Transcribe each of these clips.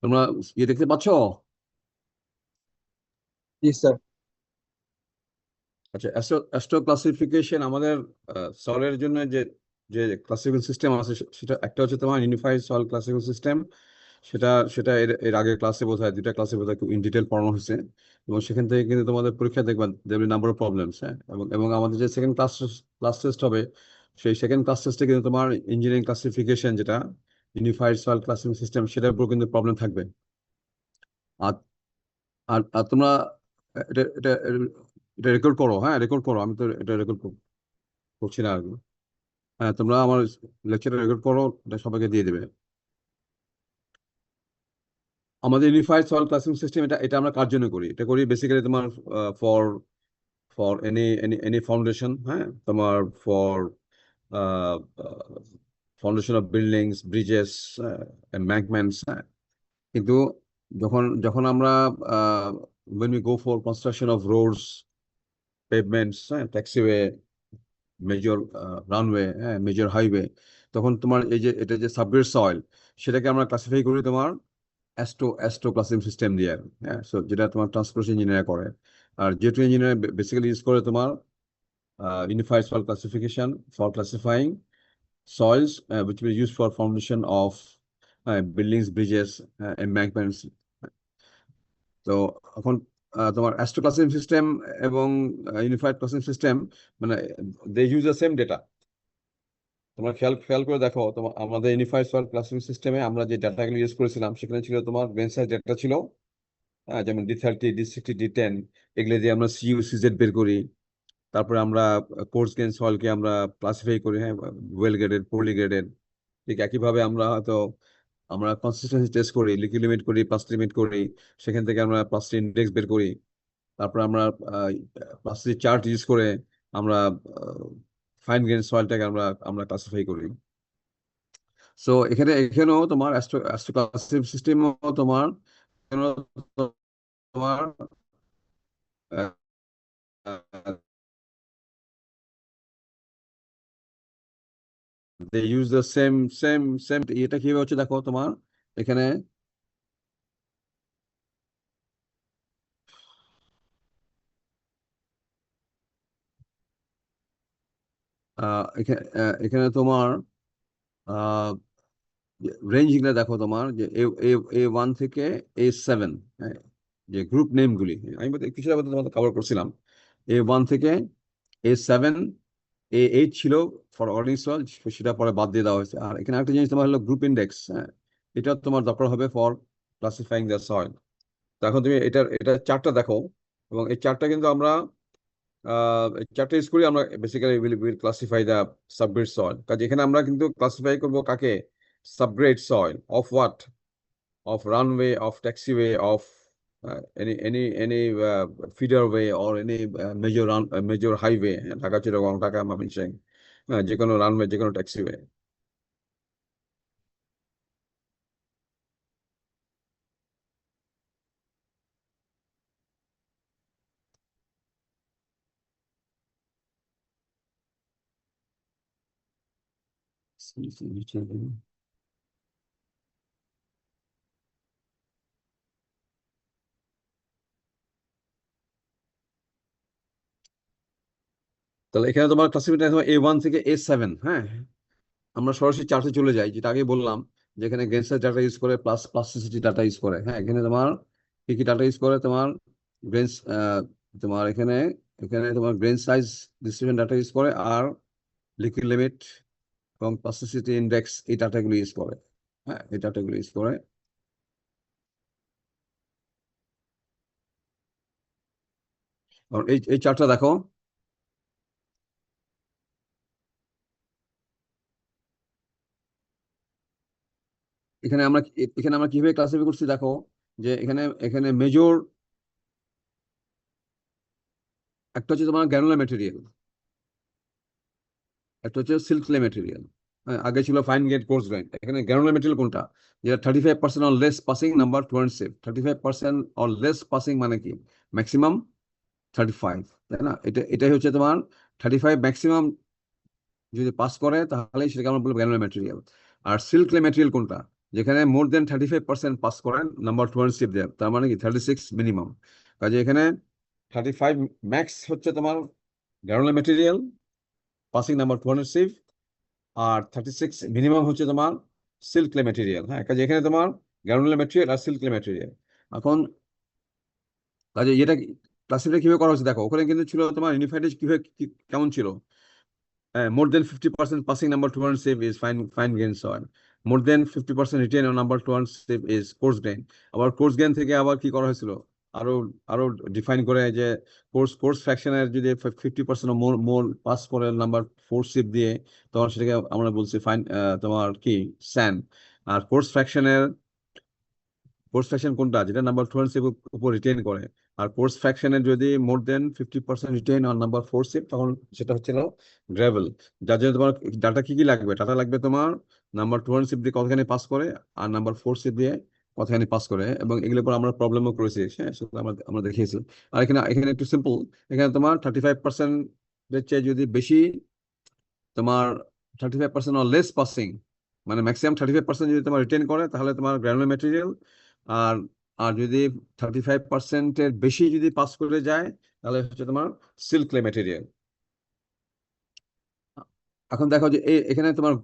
তোমরা দেখতে পাচ্ছ? জি স্যার। আচ্ছা, অ্যাস্ট্রো ক্লাসিফিকেশন আমাদের সয়েলের জন্য যে যে ক্লাসিক্যাল সিস্টেম আছে সেটা একটা হচ্ছে তোমার ইউনিফাইড সয়েল ক্লাসিক্যাল সিস্টেম। সেটা সেটা এর এর আগের ক্লাসে বোধহয় দুইটা ক্লাসে বোধহয় খুব ইন ডিটেল পড়ানো হয়েছে। এবং সেখান থেকে কিন্তু তোমাদের পরীক্ষা দেখবা দেবে নাম্বার অফ প্রবলেমস। হ্যাঁ, এবং এবং আমাদের যে সেকেন্ড ক্লাস টেস্ট হবে, সেই সেকেন্ড ক্লাস টেস্টে কিন্তু তোমার ইঞ্জিনিয়ারিং ক্লাসিফিকেশন যেটা ইউনিফাইড সয়েল ক্লাসিফিকেশন সিস্টেম সেটার উপর কিন্তু প্রবলেম থাকবে। আর আর আর তোমরা এটা এটা এটা রেকর্ড করো, হ্যাঁ রেকর্ড করো, আমি তো এটা রেকর্ড করছি না আর কি। হ্যাঁ, তোমরা আমার লেকচারটা রেকর্ড করো, এটা সবাইকে দিয়ে দেবে। আমাদের ইউনিফাইড সয়েল ক্লাসিফিকেশন সিস্টেম এটা এটা আমরা কার জন্য করি? এটা করি বেসিক্যালি তোমার ফর ফর এনি ফাউন্ডেশন। হ্যাঁ, তোমার for foundation of buildings, bridges, embankments. হ্যাঁ, কিন্তু যখন যখন আমরা when we go for construction of roads, pavements, হ্যাঁ, taxiway, মেজর রানওয়ে, হ্যাঁ, মেজর হাইওয়ে, তখন তোমার এই যে এটা যে সাবগ্রেড সয়েল, সেটাকে আমরা ক্লাসিফাই করি তোমার অ্যাস্ট্রো ক্লাসিফিকেশন সিস্টেম দিয়ে। হ্যাঁ, সো যেটা তোমার ট্রান্সপোর্টেশন ইঞ্জিনিয়ার করে। আর জেটু ইঞ্জিনিয়ার বেসিক্যালি ইউজ করে তোমার unified soil classification for ক্লাসিফাইং soil's which will be used for foundation of buildings, bridges, embankments. তো এখন তোমার অ্যাস্ট্রো ক্লাসিফিকেশন সিস্টেম এবং ইউনিফাইড ক্লাসিফিকেশন সিস্টেম মানে they use the same data. তোমরা খেয়াল খেয়াল করে দেখো, তোমার আমাদের ইউনিফাইড সয়েল ক্লাসিফিকেশন সিস্টেমে আমরা যে ডাটাগুলো ইউজ করেছিলাম সেখানে ছিল তোমার গ্রেন সাইজ ডেটা ছিল। যেমন D30, D60, D10, এগুলো দিয়ে আমরা CU/CZ বের করি। তারপরে আমরা কোর্স গ্রেন সয়েলকে আমরা ক্লাসিফাই করি, হ্যাঁ, ওয়েল গ্রেডেড, পোরলি গ্রেডেড। ঠিক একইভাবে আমরা হয়তো আমরা কনসিস্টেন্সি টেস্ট করি, লিকুইড লিমিট করি, প্লাস্টিক লিমিট করি। সেখান থেকে আমরা প্লাস্টিক ইন্ডেক্স বের করি। তারপর আমরা প্লাস্টিক চার্ট ইউজ করে আমরা ফাইন গ্রেন সয়েলটাকে আমরা আমরা ক্লাসিফাই করি। সো এখানেও তোমার অ্যাস্ট্রোক্লাসিক সিস্টেমও তোমার এখানেও তোমার they use the same same same. এটা কিভাবে হচ্ছে দেখো তোমার এখানে এখানে তোমার রেঞ্জ গুলো দেখো তোমার যে A1 থেকে A7। হ্যাঁ, যে গ্রুপ নেম গুলি আমি কিছু আগে তোমাদের কভার করছিলাম। A1 থেকে A7, A8 ছিল ফর অর্গানিক সয়েল, সেটা পরে বাদ দিয়ে দেওয়া হয়েছে। আর এখানে একটা জিনিস তোমার হলো গ্রুপ ইন্ডেক্স। হ্যাঁ, এটা তোমার দরকার হবে ফর ক্লাসিফাইং দ্য সয়েল। তো এখন তুমি এটা চার্টটা দেখো, এবং এই চার্টটা কিন্তু আমরা এই চার্টটা ইউজ করি আমরা basically will classify the subgrade soil. কাজে এখানে আমরা কিন্তু ক্লাসিফাই করবো কাকে? Subgrade soil of what? of runway, of taxiway, of any feeder way or any major highway, Dhaka Chittagong, Dhaka Mymensingh, যে কোনো রানওয়ে, যে কোনো ট্যাক্সিওয়ে। তাহলে এখানে তোমার ক্লাসিফিকেশন A1 থেকে A7। হ্যাঁ, আমরা সরাসরি চার্টে চলে যাই, যেটা আগে বললাম যেখানে গ্রেনসাইজ ডাটা ইউজ করে প্লাস প্লাস্টিসিটি ডাটা ইউজ করে। হ্যাঁ, এখানে তোমার কি কি ডাটা ইউজ করে? তোমার গ্রেন তোমার এখানে এখানে তোমার grain size distribution data use করে, আর লিকুইড লিমিট এবং প্লাস্টিসিটি ইন্ডেক্স, এই ডাটাগুলো ইউজ করে। হ্যাঁ, এই ডাটাগুলো ইউজ করে। আর এই চার্টটা দেখো, এখানে আমরা কিভাবে ক্লাসিফাই করছি দেখো, যে এখানে এখানে মেজর একটা হচ্ছে তোমার গ্রানুলার ম্যাটেরিয়াল, একটা হচ্ছে সিল্ক ক্লে ম্যাটেরিয়াল। হ্যাঁ, আগে ছিল ফাইন গ্রেড, কোর্স গ্রেড। এখানে গ্রানুলার ম্যাটেরিয়াল কোনটা? যেটা 35% or less passing, number 2 and safe। 35% or less passing মানে কি? ম্যাক্সিমাম 35, তাই না? এটাই হচ্ছে তোমার 35 ম্যাক্সিমাম। যদি পাস করে তাহলে সেটাকে আমরা বলবো গ্রানুলার ম্যাটেরিয়াল। আর সিল্ক ক্লে ম্যাটেরিয়াল কোনটা? যেখানে মোর দেন 35% পাস করেন নাম্বার 2 শিপ দেয়, তার মানে কি 36 মিনিমাম। কাজে এখানে 35 ম্যাক্স হচ্ছে তোমার granular material passing number 200 sieve, আর 36 মিনিমাম হচ্ছে তোমার সিল্ক ক্লে ম্যাটেরিয়াল। হ্যাঁ, কাজে এখানে তোমার গ্রানুলার ম্যাটেরিয়াল আর সিল্ক ক্লে ম্যাটেরিয়াল। এখন কাজে এটা ক্লাসিফাই কিভাবে করা হচ্ছে দেখো, ওখানে কিন্তু ছিল তোমার ইউনিফাইড কিভাবে কেমন ছিল, more than 50% passing number 200 save is fine grain soil. More than 50% retain on number 200 save is coarse grain. আবার কোর্স গ্রেন থেকে আবার কি করা হয়েছিল, আরো আরো ডিফাইন করে যে কোর্স ফ্র্যাকশনের যদি 50% মোর মোর পাস করে নাম্বার 4 শিপ দিয়ে, তখন সেটাকে আমরা বলছি ফাইন তোমার কি স্যান্ড। আর কোর্স ফ্র্যাকশন কোনটা, যেটা নাম্বার 200 শিপ উপর রিটেন করে। আর কোর্স ফ্র্যাকশনের যদি মোর দেন 50% রিটেন অন নাম্বার 4 শিপ, তখন সেটা হচ্ছিল গ্রেভেল। যার জন্য তোমার ডাটা কি কি লাগবে, ডাটা লাগবে তোমার নাম্বার 200 শিপ দিয়ে কতখানি পাস করে আর নাম্বার 4 শিপ দিয়ে কতখানি পাস করে, এবং এগুলোর পর আমরা প্রবলেমও করেছি। হ্যাঁ, সেটা আমরা আমরা দেখিয়েছি। আর এখানে এখানে একটু সিম্পল, এখানে তোমার 35% এর চেয়ে যদি বেশি তোমার 35% অর লেস পাসিং, মানে ম্যাক্সিমাম 35% যদি তোমার রিটেন করে, তাহলে তোমার গ্রানুলার ম্যাটেরিয়াল। আর আর যদি 35%-এর বেশি যদি পাস করে যায়, তাহলে হচ্ছে তোমার সিল্ক ক্লে ম্যাটেরিয়াল। এখন দেখো যে এখানে তোমার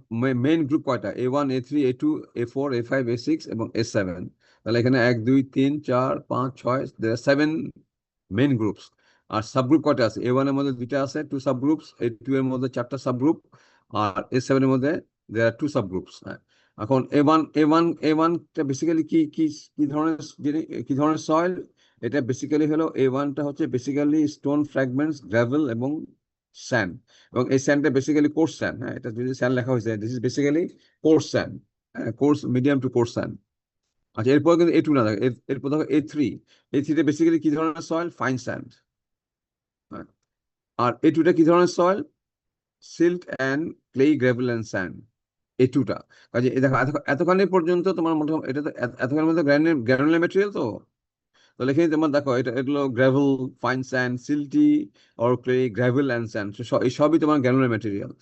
মেইন গ্রুপ কয়টা, A1 A3 A2 A4 A5 A6 এবং A7। তাহলে এখানে 1 2 3 4 5 6 7 মেইন গ্রুপস। আর সাবগ্রুপ কয়টা আছে, A1 এর মধ্যে 2টা আছে 2 সাবগ্রুপস, A2 এর মধ্যে 4টা সাবগ্রুপ, আর A7 এর মধ্যে দেয়ার আর 2 সাবগ্রুপস। এখন A1 টা বেসিক্যালি কি কি কি ধরনের কি ধরনের সয়েল, এটা বেসিক্যালি হলো A1টা হচ্ছে বেসিক্যালি স্টোন ফ্র্যাগমেন্টস, গ্রাভেল এবং স্যান্ড। এবং এই স্যান্ডটা বেসিক্যালি কোর্স স্যান্ড। হ্যাঁ, এটা যদি স্যান্ড লেখা হয়েছে, this is basically coarse sand, coarse medium to coarse sand. আচ্ছা, এরপর কিন্তু A2 না, এরপর দেখো A3টা বেসিক্যালি কি ধরনের সয়েল, ফাইন স্যান্ড। আর A2টা কি ধরনের soil, silt and clay gravel and sand. A2টা কাজে এই দেখো এতখানি পর্যন্ত তোমার মোটামুটি এটা তো এতখানির মধ্যে গ্রানুলার ম্যাটেরিয়াল। তো তাহলে এখানে তোমার দেখো এটা এগুলো gravel, fine sand, silty or clay, gravel and sand, এই সবই তোমার গ্রানুলার ম্যাটেরিয়াল।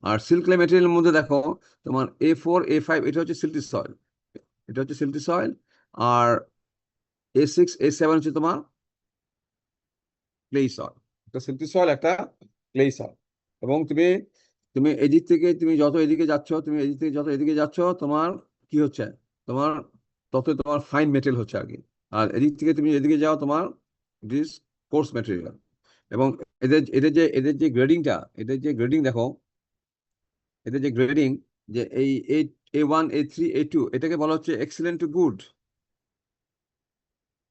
আর সিল্ক ক্লে ম্যাটেরিয়ালের মধ্যে দেখো তোমার A4 A5 এটা হচ্ছে সিল্টি সয়েল, এটা হচ্ছে সিল্টি সয়েল। আর A6 A7 হচ্ছে তোমার ক্লেই সয়েল। একটা সিল্টি সয়েল, একটা ক্লেই সয়েল। এবং তুমি তুমি এদিক থেকে তুমি যত এদিকে যাচ্ছ, তোমার কি হচ্ছে, তোমার তত তোমার ফাইন মেটেরিয়াল হচ্ছে আর কি। আর এদিক থেকে তুমি এদিকে যাও, তোমার ইট ইজ কোর্স ম্যাটেরিয়াল। এবং এদের যে গ্রেডিংটা, দেখো, এদের যে গ্রেডিং, যে এই A1 A3 A2 এটাকে বলা হচ্ছে excellent to good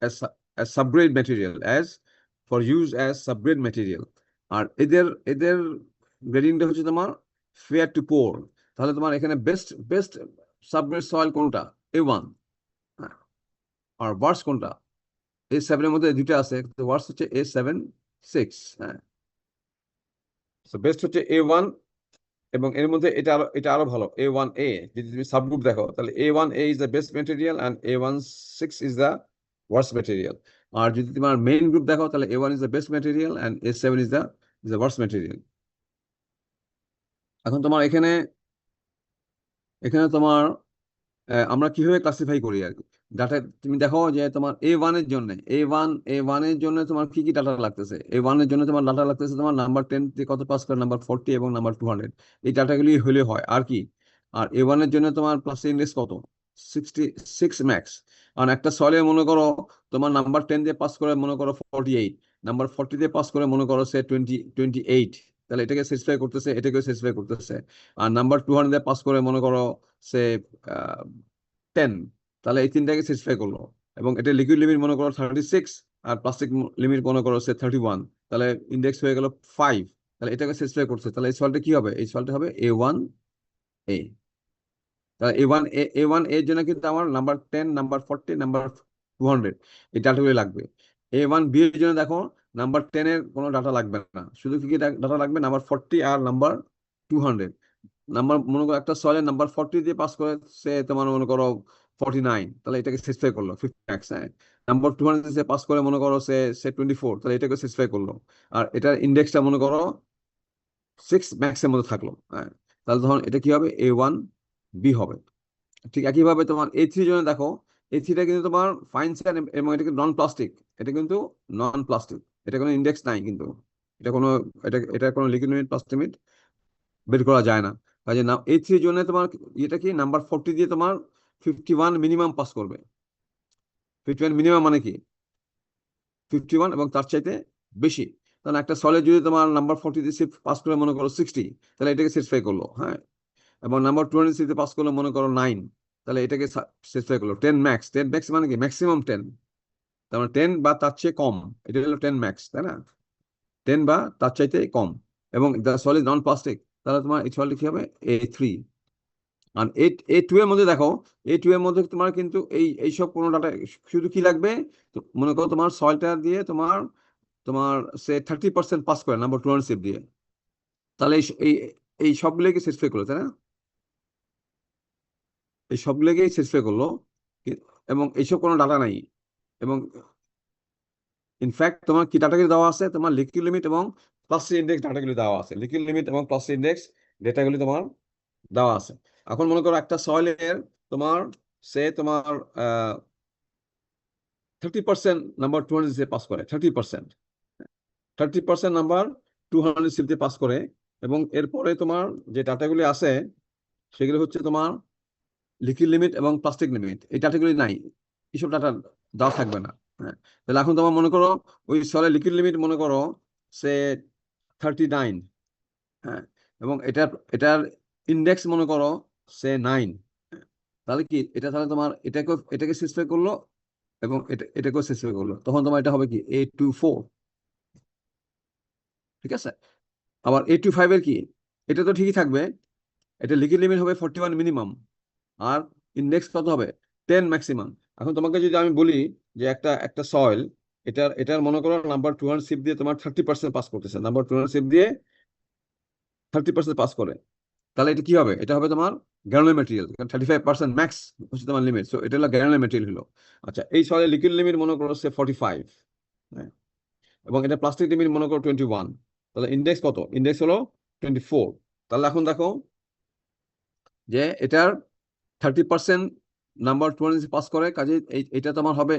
as subgrade material, as for use as subgrade material। আর এদের এদের গ্রেডিংটা হচ্ছে তোমার ফেয়ার টু পোর। তাহলে তোমার এখানে বেস্ট বেস্ট সাবগ্রেড সয়েল কোনটা, A1। আর ওয়ার্স কোনটা, A7 এর মধ্যে দুইটা আছে, ওয়ার্স হচ্ছে A7 6। হ্যাঁ, বেস্ট হচ্ছে A1, এবং এর মধ্যে এটা আরো ভালো A1A। যদি তুমি সাবগ্রুপ দেখো, তাহলে A1A is the best material and A16 is the worst material. আর যদি তোমার মেইন গ্রুপ দেখো, তাহলে A1 is the best material and A7 is the worst material. এখন তোমার এখানে এখানে তোমার আমরা কিভাবে ক্লাসিফাই করি আর কি ডাটা। তুমি দেখো যে তোমার A1 এর জন্য তোমার কি কি ডাটা লাগতেছে। A1 এর জন্য তোমার ডাটা লাগতেছে, তোমার নাম্বার 10 দিয়ে কত পাস করে, নাম্বার 40 এবং নাম্বার 200, এই ডাটাগুলি হলে হয় আর কি। আর A1 এর জন্য তোমার প্লাস ইন্ডেক্স কত, 66 ম্যাক্স। কারণ একটা সলে মনে করো তোমার নাম্বার 10 দিয়ে পাস করে মনে করো 48, নাম্বার 40 দিয়ে পাস করে মনে করো সে 28, তাহলে এটাকে স্যাটিসফাই করতেছে, এটাকে স্যাটিসফাই করতেছে। আর নাম্বার 200 দিয়ে পাস করে মনে করো সে 10, তাহলে এই তিনটাকে স্যাটিসফাই করলো। এবং এটা লিকুইড লিমিট মনে করো 36, আর প্লাস্টিক লিমিট মনে করো সে 31, তাহলে ইন্ডেক্স হয়ে গেল 5, তাহলে এটাকে স্যাটিসফাই করছে। তাহলে এই সলটা কি হবে, এই সলটা হবে A1A। তাহলে A1 এর জন্য কিন্তু আমার নাম্বার 10, নাম্বার 40, নাম্বার 200 এই ডাটাগুলো লাগবে। A1B এর জন্য দেখো নাম্বার 10 এর কোনো ডাটা লাগবে না, শুধু কি কি ডাটা লাগবে, নাম্বার 40 আর নাম্বার 200। নাম্বার মনে করো একটা সয়েলের নাম্বার 40 দিয়ে পাস করে সে তোমার মনে করো 49, তাহলে এটাকে স্যাটিসফাই করলো 50 ম্যাক্স। হ্যাঁ, নাম্বার 200 সে পাস করে মনে করো সে 24, তাহলে এটাকে স্যাটিসফাই করলো। আর এটার ইন্ডেক্সটা মনে করো 6 ম্যাক্সের মধ্যে থাকলো। হ্যাঁ, তাহলে তখন এটা কি হবে, A1B হবে। ঠিক একইভাবে তোমার A3 জন্য দেখো, A3টা কিন্তু তোমার ফাইন স্যান্ড এবং এটা কিন্তু নন প্লাস্টিক। এটা কিন্তু নন প্লাস্টিক, এটা কোনো ইন্ডেক্স নাই কিন্তু, এটা কোনো, এটা কোনো লিকুইড লিমিট প্লাস্টিক লিমিট বের করা যায় না। কাজে না A3 জন্য তোমার এটা কি নাম্বার 40 দিয়ে তোমার 51 মিনিমাম পাস করবে। 51 মিনিমাম মানে কি 51 এবং তার চাইতে বেশি। তাহলে একটা সলিড যদি তোমার নাম্বার 40 দিয়ে পাস করে মনে করো 60, তাহলে এটাকে স্যাটিসফাই করলো, হ্যাঁ। এবং নাম্বার 23 তে পাস করলে মনে করো 9, তাহলে এটাকে স্যাটিসফাই করলো। 10 ম্যাক্স, 10 ম্যাক্স মানে কি ম্যাক্সিমাম 10, তার মানে 10 বা তার চেয়ে কম, এটা হলো 10 ম্যাক্স, তাই না? 10 বা তার চাইতে কম, এবং দ্য সলিড নন প্লাস্টিক, তাহলে তোমার এই সলিড কি হবে A3। আর A2 এর মধ্যে দেখো, A2 এর মধ্যে তোমার কিন্তু এইসব কোনো ডাটা, শুধু কি লাগবে, তো মনে করো তোমার সয়েলটা দিয়ে তোমার তোমার সে 30% পাস করে নাম্বার 2 দিয়ে, তাহলে এই এই সবগুলোকে স্যাটিসফাই করলো, তাই না? এই সবগুলোকেই স্যাটিসফাই করলো, এবং এইসব কোনো ডাটা নাই। এবং ইনফ্যাক্ট তোমার কি ডাটাগুলো দেওয়া আছে, তোমার লিকুইড লিমিট এবং প্লাস্টিক ইন্ডেক্স ডাটাগুলো দেওয়া আছে, লিকুইড লিমিট এবং প্লাস্টিক ইন্ডেক্স ডেটাগুলি তোমার দেওয়া আছে। এখন মনে করো একটা সয়েলের তোমার তোমার 30% নাম্বার 200 পাস করে, 30% নাম্বার 200 পাস করে, এবং এরপরে তোমার যে ডাটাগুলি আছে সেগুলো হচ্ছে তোমার লিকুইড লিমিট এবং প্লাস্টিক লিমিট, এই ডাটাগুলি নাই, এইসব ডাটা দেওয়া থাকবে না, হ্যাঁ। তাহলে এখন তোমার মনে করো ওই সলে লিকুইড লিমিট মনে করো সে 39, হ্যাঁ, এবং এটার ইন্ডেক্স মনে করো সে 9, তাহলে কি এটা, তাহলে তোমার এটাকে স্যাটিসফাই করলো এবং এটাকেও স্যাটিসফাই করলো, তখন তোমার এটা হবে কি A24, ঠিক আছে। আবার A25 এর কি, এটা তো ঠিকই থাকবে, এটা লিকুইড লিমিট হবে 41 মিনিমাম, আর ইন্ডেক্স কত হবে 10 ম্যাক্সিমাম। এখন তোমাকে যদি আমি বলি যে একটা একটা সয়েল, এটার মনে করো নাম্বার 200 দিয়ে তোমার 30% পাস করতেছে, নাম্বার 200 দিয়ে 30% পাস করে, তাহলে এটা কি হবে, এটা হবে তোমার গ্রানুলার ম্যাটেরিয়াল, 35% ম্যাক্স হচ্ছে তোমার লিমিট, সো এটা হলো গ্রানুলার ম্যাটেরিয়াল হলো। আচ্ছা, এই সয়েলের লিকুইড লিমিট মনে করো সে 45, হ্যাঁ, এবং এটা প্লাস্টিক লিমিট মনে করো 21, তাহলে ইন্ডেক্স কত, ইন্ডেক্স হলো 24। তাহলে এখন দেখো যে এটার 30% নাম্বার 200 পাস করে, কাজে এটা তোমার হবে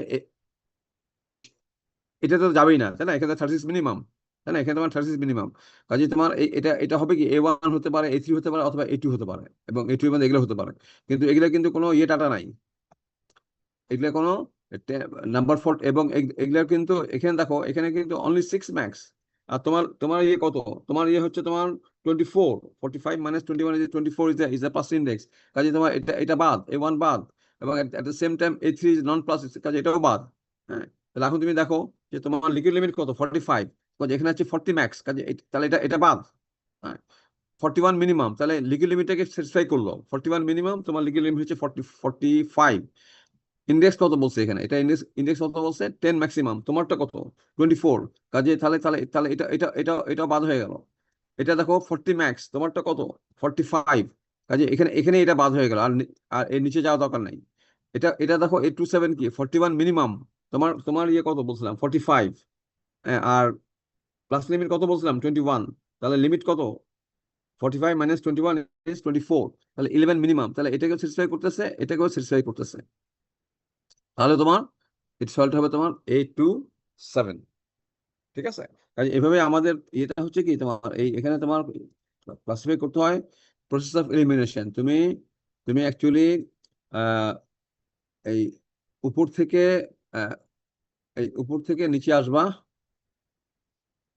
এটা তো যাবেই না, তাই না? এখানে 36 মিনিমাম, তাই না? এখানে তোমার 36 মিনিমাম, কাজে তোমার এটা এটা হবে কি A1 হতে পারে, A3 হতে পারে, অথবা A2 হতে পারে, এবং A2 এর মধ্যে এগুলো হতে পারে। কিন্তু এগুলো কিন্তু কোনো ডাটা নাই, এগুলো কোনো নাম্বার 4, এবং এগুলো কিন্তু এখানে দেখো, এখানে কিন্তু অনলি 6 ম্যাক্স। আর তোমার তোমার কত, তোমার হচ্ছে তোমার 24, 45 minus 21 is 24, is the plus index, কাজে তোমার এটা বাদ, A1 বাদ, এবং at the same time A3 is non plus, কাজে এটাও বাদ, হ্যাঁ। তাহলে এখন তুমি দেখো যে তোমার লিকুইড লিমিট কত 45, কাজে এখানে আছে 40 ম্যাক্স, কাজে তাহলে এটা বাদ, হ্যাঁ। 41 মিনিমাম, তাহলে লিকুইড লিমিটটাকে স্যাটিসফাই করলো, 41 মিনিমাম, তোমার লিকুইড লিমিট হচ্ছে 45। ইন্ডেক্স কত বলছে এখানে, এটা ইন্ডেক্স ইন্ডেক্স কত বলছে 10 ম্যাক্সিমাম, তোমারটা কত 24, কাজে তাহলে তাহলে তাহলে এটা বাদ হয়ে গেল। এটা দেখো 40 ম্যাক্স, তোমারটা কত 45, কাজে এখানে এখানে এটা বাদ হয়ে গেল, আর এর নিচে যাওয়া দরকার নাই। এটা দেখো 827 কি 41 মিনিমাম, তোমার তোমার কত বলছিলাম 45, আর প্লাস লিমিট কত বলছিলাম 21, তাহলে লিমিট কত 45 মাইনাস 21 ইজ 24, তাহলে 11 মিনিমাম, তাহলে এটাকেও স্যাটিসফাই করতেছে, এটাকেও স্যাটিসফাই করতেছে, তাহলে তোমার এর সল্ট হবে তোমার A27, ঠিক আছে। কাজে এভাবে আমাদের এটা হচ্ছে কি তোমার এখানে তোমার ক্লাসিফাই করতে হয় প্রসেস অফ এলিমিনেশন। তুমি তুমি অ্যাকচুয়ালি এই উপর থেকে আহ, এই উপর থেকে নিচে আসবা,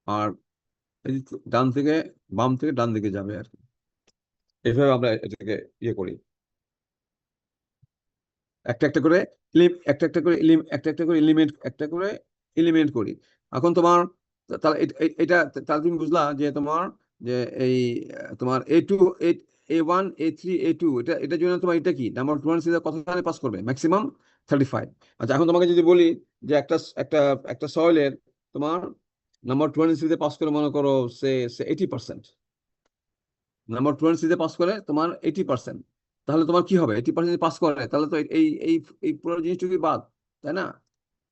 আর এই ডান থেকে বাম থেকে ডান দিকে যাবে আর কি, এইভাবে আমরা এটাকে করি, একটা একটা করে একটা একটা করে একটা একটা করে একটা করে এলিমেন্ট করি। এখন তোমার তাহলে এটা তাহলে তুমি বুঝলা যে তোমার যে এই তোমার A2, A1, A3, A2, এটার জন্য তোমার এটা কি নাম্বার 200 কত পাস করবে ম্যাক্সিমাম 35। আচ্ছা, এখন তোমাকে যদি বলি যে একটা একটা একটা সয়েলের তোমার নাম্বার 200 পাস করে মনে করো সে 80%, নাম্বার 200 পাস করে তোমার 80%, তাহলে তোমার কি হবে 80% পাস করে, তাহলে তো এই এই এই পুরো জিনিসটুকুই বাদ, তাই না?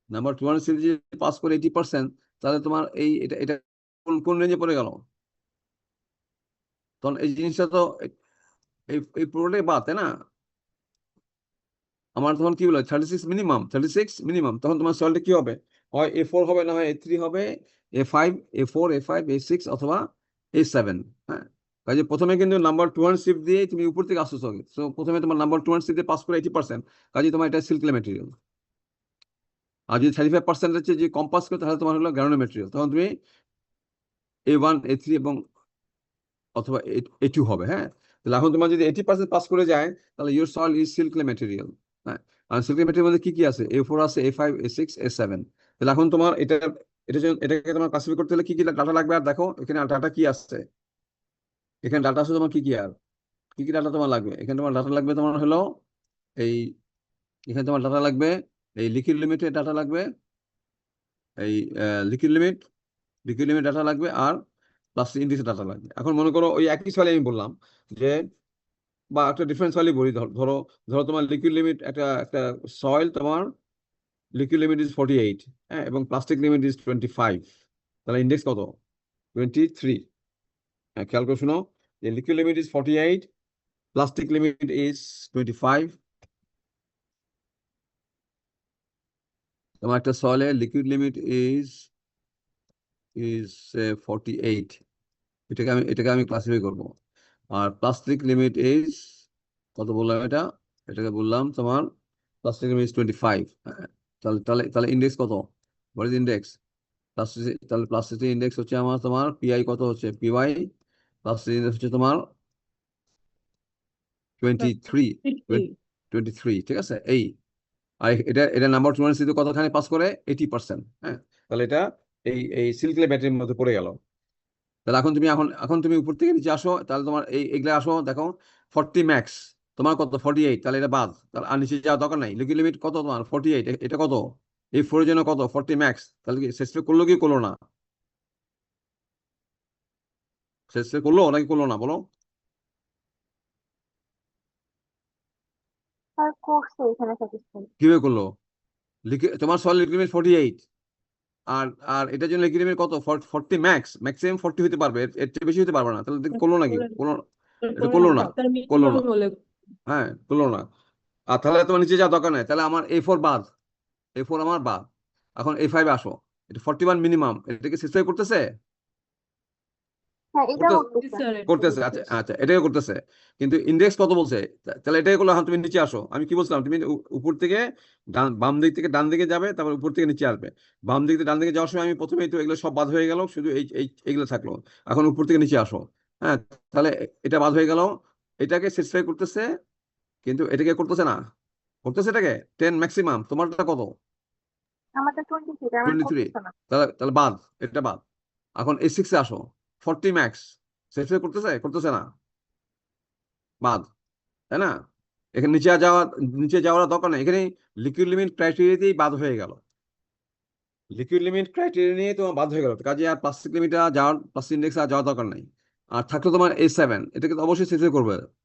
নাম্বার 200 যদি পাস করে 80%, তাহলে তোমার এটা এটা কোন কোন রেঞ্জে পড়ে গেল, তখন এই জিনিসটা তো এই এই পুরোটাই বাদ, তাই না? আমার তখন কি বলে 36 মিনিমাম, তখন তোমার সয়েলটা কি হবে, হয় A4 হবে, না হয় A3 হবে, A5, A4, A5, A6 অথবা A7। হ্যাঁ, কাজে প্রথমে কিন্তু নাম্বার 2 1 শিফট দিয়ে তুমি উপর থেকে আসছো। সো প্রথমে তোমার নাম্বার 2 1 শিফট দিয়ে পাস করে 80%, কাজে তোমার এটা সিল্কের ম্যাটেরিয়াল। আর যদি 35% হচ্ছে যে কম পাস করে, তাহলে তোমার হলো গ্রানুলার ম্যাটেরিয়াল, তখন তুমি A1, A3 এবং অথবা A2 হবে। হ্যাঁ, তাহলে এখন তোমার যদি 80% পাস করে যায়, তাহলে ইউর সয়েল ইজ সিল্কলি ম্যাটেরিয়াল। হ্যাঁ, আর সিল্কলি ম্যাটেরিয়াল মধ্যে কি কি আছে, A4 আছে, A5, A6, A7। তাহলে এখন তোমার এটাকে তোমার ক্লাসিফাই করতে হলে কি কি ডাটা লাগবে, আর দেখো এখানে ডাটা কি আসছে, এখানে ডাটা আছে তোমার কি কি, আর কি কি ডাটা তোমার লাগবে। এখানে তোমার ডাটা লাগবে তোমার হলো এই, এখানে তোমার ডাটা লাগবে এই লিকুইড লিমিটের ডাটা লাগবে, এই লিকুইড লিমিট ডাটা লাগবে, আর প্লাস্টিক ইন্ডিক্স ডাটা লাগবে। এখন মনে করো ওই একই সয়েল আমি বললাম যে, বা একটা ডিফারেন্স ভ্যালু বলি, ধরো ধরো তোমার লিকুইড লিমিট একটা একটা সয়েল, তোমার লিকুইড লিমিট ইজ 48, হ্যাঁ, এবং প্লাস্টিক লিমিট ইজ 25, তাহলে ইন্ডেক্স কত, 23। হ্যাঁ, খেয়াল করে শুনো, যে liquid limit is 48, plastic limit is 25। তোমার একটা সয়েলের লিকুইড লিমিট ইজ ইজ 48, এটাকে আমি ক্লাসিফাই করবো। আর প্লাস্টিক লিমিট ইজ কত বললাম, এটাকে বললাম তোমার প্লাস্টিক লিমিট ইজ 25। তাহলে তাহলে তাহলে ইন্ডেক্স কত, হোয়াট ইজ ইন্ডেক্স, প্লাস্টিক, তাহলে প্লাস্টিক ইন্ডেক্স হচ্ছে আমার তোমার পিআই কত হচ্ছে, পিওয়াই প্লাস্টিক ইন্ডেক্স হচ্ছে তোমার 23, 23, ঠিক আছে। এই আর এটা নাম্বার 2 কতখানি পাস করে, 80%। হ্যাঁ, তাহলে এটা এই সিল্কলে ব্যাটারির মধ্যে পড়ে গেল। তাহলে এখন তুমি উপর থেকে নিচে আসো, তাহলে তোমার এগুলা আসো, দেখো 40 ম্যাক্স, তোমার কত 48, তাহলে এটা বাদ, তাহলে আর নিচে যাওয়ার দরকার নাই। লিকুইড লিমিট কত তোমার 48, এটা কত, এই 4 এর জন্য কত 40 ম্যাক্স, তাহলে কি শেষ করলো কি করলো না, শেষ করলো নাকি করলো না বলো। স্যার করছে এখানে স্যাটিসফাই। কিভাবে করলো, তোমার সল লিকুইড লিমিট 48, আর আর এটার জন্য লিকুইড লিমিট কত 40 ম্যাক্স, ম্যাক্সিমাম 40 হতে পারবে, এর চেয়ে বেশি হতে পারবে না, তাহলে করলো নাকি করলো, এটা করলো না, করলো না। হ্যাঁ, করলো না। আর তাহলে তোমার নিচে যাওয়ার দরকার নাই, তাহলে আমার A4 বাদ, A4 আমার বাদ। এখন A5 আসো, এটা 41 মিনিমাম, এটাকে স্যাটিসফাই করতেছে, হ্যাঁ এটা করতে করতেছে। করতেছে, আচ্ছা আচ্ছা, এটাকে করতেছে, কিন্তু ইন্ডেক্স কত বলছে। তাহলে এটাই করলো। এখন তুমি নিচে আসো, আমি কি বলছিলাম, তুমি উপর থেকে বাম দিক থেকে ডান দিকে যাবে, তারপর উপর থেকে নিচে আসবে। বাম দিক থেকে ডান দিকে যাওয়ার সময় আমি প্রথমেই তো এগুলো সব বাদ হয়ে গেল, শুধু এইগুলো থাকলো। এখন উপর থেকে নিচে আসো, হ্যাঁ, তাহলে এটা বাদ হয়ে গেল, এটাকে স্যাটিসফাই করতেছে, কিন্তু এটাকে করতেছে না, করতেছে এটাকে 10 ম্যাক্সিমাম, তোমারটা কত আমাদের 23, আমার 23, করতেছে না। তাহলে তাহলে বাদ, এটা বাদ। এখন A6 এ আসো, 40 ম্যাক্স, স্যাটিসফাই করতেছে, করতেছে না, বাদ, তাই না। এখানে নিচে যাওয়ার দরকার নেই, এখানে লিকুইড লিমিট ক্রাইটেরিয়াতেই বাদ হয়ে গেল, লিকুইড লিমিট ক্রাইটেরিয়া নিয়ে তোমার বাদ হয়ে গেল, কাজে আর প্লাস্টিক লিমিট যাওয়ার, প্লাস্টিক ইন্ডেক্স যাওয়ার দরকার নাই। আর থাকলো তোমার A7, এটাকে তো অবশ্যই স্যাটিসফাই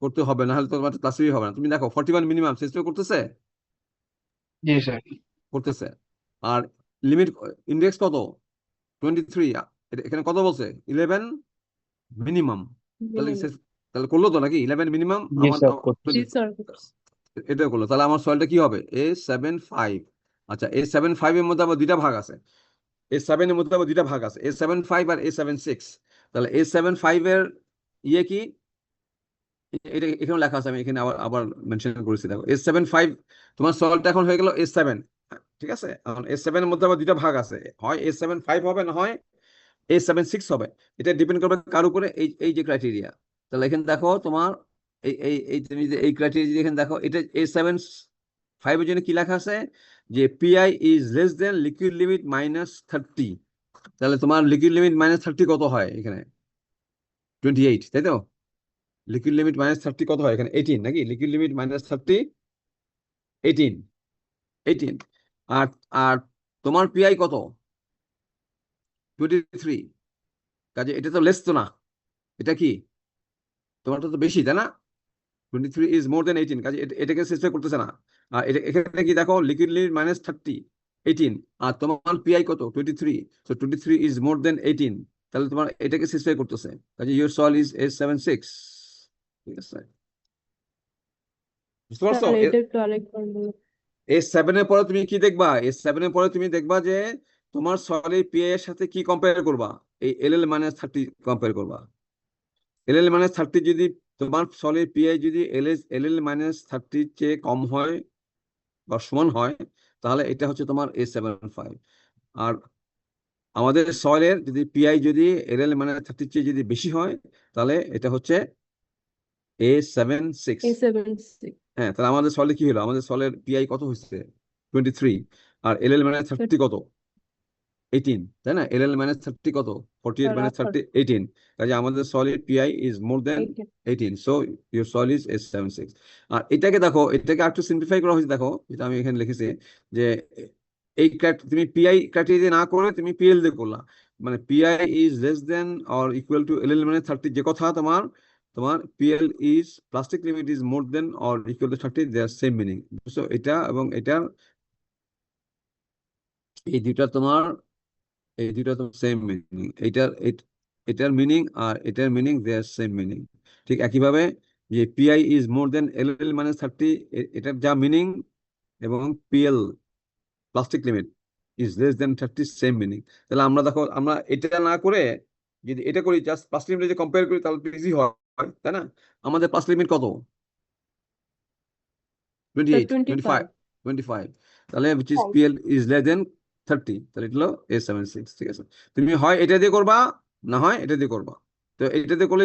করতে হবে, না হলে তোমার ক্লাসিফাই হবে না। তুমি দেখো 41 মিনিমাম স্যাটিসফাই করতেছে, জি স্যার। করতেছে। আর লিমিট ইন্ডেক্স কত 23, এখানে কত বলছে 11 মিনিমাম, তাহলে তাহলে করলো তো নাকি 11 মিনিমাম জি আমার, স্যার করতেছি। এটা করলো, তাহলে আমার সয়েলটা কি হবে A75। আচ্ছা, A75 এর মধ্যে আবার দুইটা ভাগ আছে, A7 এর মধ্যে আবার দুইটা ভাগ আছে, A75 আর A76। তাহলে A75 এর ইয়ে কি, এটা এখানে লেখা আছে, আমি এখানে আবার আবার মেনশন করেছি, দেখো A75 তোমার সয়েলটা এখন হয়ে গেল A7। ঠিক আছে, এখন A7 এর মধ্যে আবার দুইটা ভাগ আছে, হয় A75 হবে, না হয় A76 হবে। এটা ডিপেন্ড করবে কার উপরে, এই যে ক্রাইটেরিয়া। তাহলে এখানে দেখো তোমার তুমি যে এই ক্রাইটেরিয়া এখানে দেখো, এটা A75 এর জন্য কি লেখা আছে, যে PI is less then liquid limit -30। তাহলে তোমার লিকুইড লিমিট -30 কত হয় এখানে, 28, তাই তো। লিকুইড লিমিট -30 কত হয় এখানে, 18 নাকি, লিকুইড লিমিট -30, 18, 18। আর আর তোমার পিআই কত, 23, কাজে এটা তো লেস তো না, এটা কি, তোমারটা তো বেশি, তাই না। 23 ইজ মোর দেন 18, কাজে এটাকে স্পেসিফাই করতেছে না। আর এখানে কি দেখো, লিকুইড লিমিট -30, 18, আর তোমার পিআই কত 23, সো 23 ইজ মোর দেন 18, তাহলে তোমার এটাকে স্পেসিফাই করতেছে, কাজে ইউর সয়েল ইজ A76। ঠিক আছে। বুঝতে পারছো? স্যার এটা একটু আরেকবার বলুন। A7 এর পরে তুমি কি দেখবা? A7 এর পরে তুমি দেখবা যে তোমার সলিড পিআই এর সাথে কি কম্পেয়ার করবা? এই LL-30 কম্পেয়ার করবা। LL-30 যদি তোমার সলিড পিআই যদি LL-30 চেয়ে কম হয় বা সমান হয়, তাহলে এটা হচ্ছে তোমার A75। আর আমাদের সয়েলের যদি পিআই যদি LL-30 চেয়ে যদি বেশি হয়, তাহলে এটা হচ্ছে A76। A76 হ্যাঁ, তাহলে আমাদের সলে কি হলো? আমাদের সলের পিআই কত হচ্ছে? 23। আর LL-30 কত? 18, তাই না? LL-30 কত? 48 স্যার minus 30, 18। কাজে আমাদের solid PI is more than 18, so your soil is A76। আর এটাকে দেখো, এটাকে একটু সিম্পলিফাই করা হয়েছে, দেখো যেটা আমি এখানে লিখেছি যে এই তুমি পিআই ক্রাইটেরিয়া না করে তুমি পিএল দিয়ে করলা, মানে PI is less than or equal to LL-30, যে কথা তোমার তোমার PL is plastic limit is more than or equal to 30, they are same meaning. বুঝছো? এটা এবং এটার এই দুইটা তোমার সেম মিনিং। এটার মিনিং আর এটার মিনিং দেয়ার সেম মিনিং। ঠিক একইভাবে যে PI is more then LL-30, এটার যা মিনিং, এবং PL plastic limit is less then 30, same meaning. তাহলে আমরা দেখো, আমরা এটা না করে যদি এটা করি, জাস্ট প্লাস্টিক লিমিট যদি কম্পেয়ার করি, তাহলে ইজি হয়, তাই না? আমাদের প্লাস্টিক লিমিট কত? 28, 25, 25। তাহলে which is 5 PL is less than 30, তাহলে এটা হলো A76। ঠিক আছে, তুমি হয় এটা দিয়ে করবা, না হয় এটা দিয়ে করবা। তো এটা দিয়ে করলে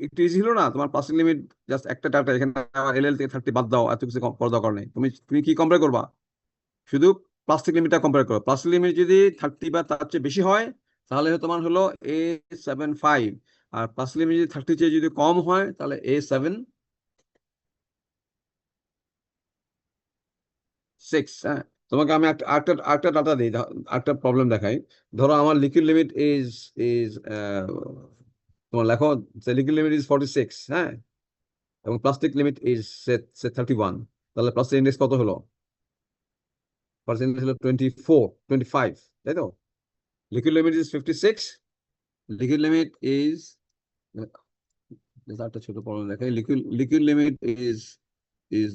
একটু ইজি হলো না? তোমার পাসিং লিমিট জাস্ট একটা ডাটা, এখানে আবার LL থেকে 30 বাদ দাও, এত কিছু করার দরকার নেই। তুমি তুমি কি কম্পেয়ার করবা? শুধু প্লাস্টিক লিমিটটা কম্পেয়ার করো। প্লাস্টিক লিমিট যদি 30 বা তার চেয়ে বেশি হয়, তাহলে তোমার হলো A75। আর প্লাস্টিক লিমিট যদি 30 চেয়ে যদি কম হয়, তাহলে A76। হ্যাঁ, তোমাকে আমি একটা ডাটা দিই, একটা প্রবলেম দেখাই। ধরো আমার লিকুইড লিমিট ইজ ইজ তোমার লেখো লিকুইড লিমিট ইজ 46, হ্যাঁ, এবং প্লাস্টিক লিমিট ইজ 31। তাহলে প্লাস্টিক ইন্ডেক্স কত হলো? প্লাস্টিক ইন্ডেক্স হলো 24, 25, তাই তো? Liquid limit is 56, liquid limit is, একটা ছোট প্রবলেম দেখাই। লিকুইড লিমিট ইজ ইজ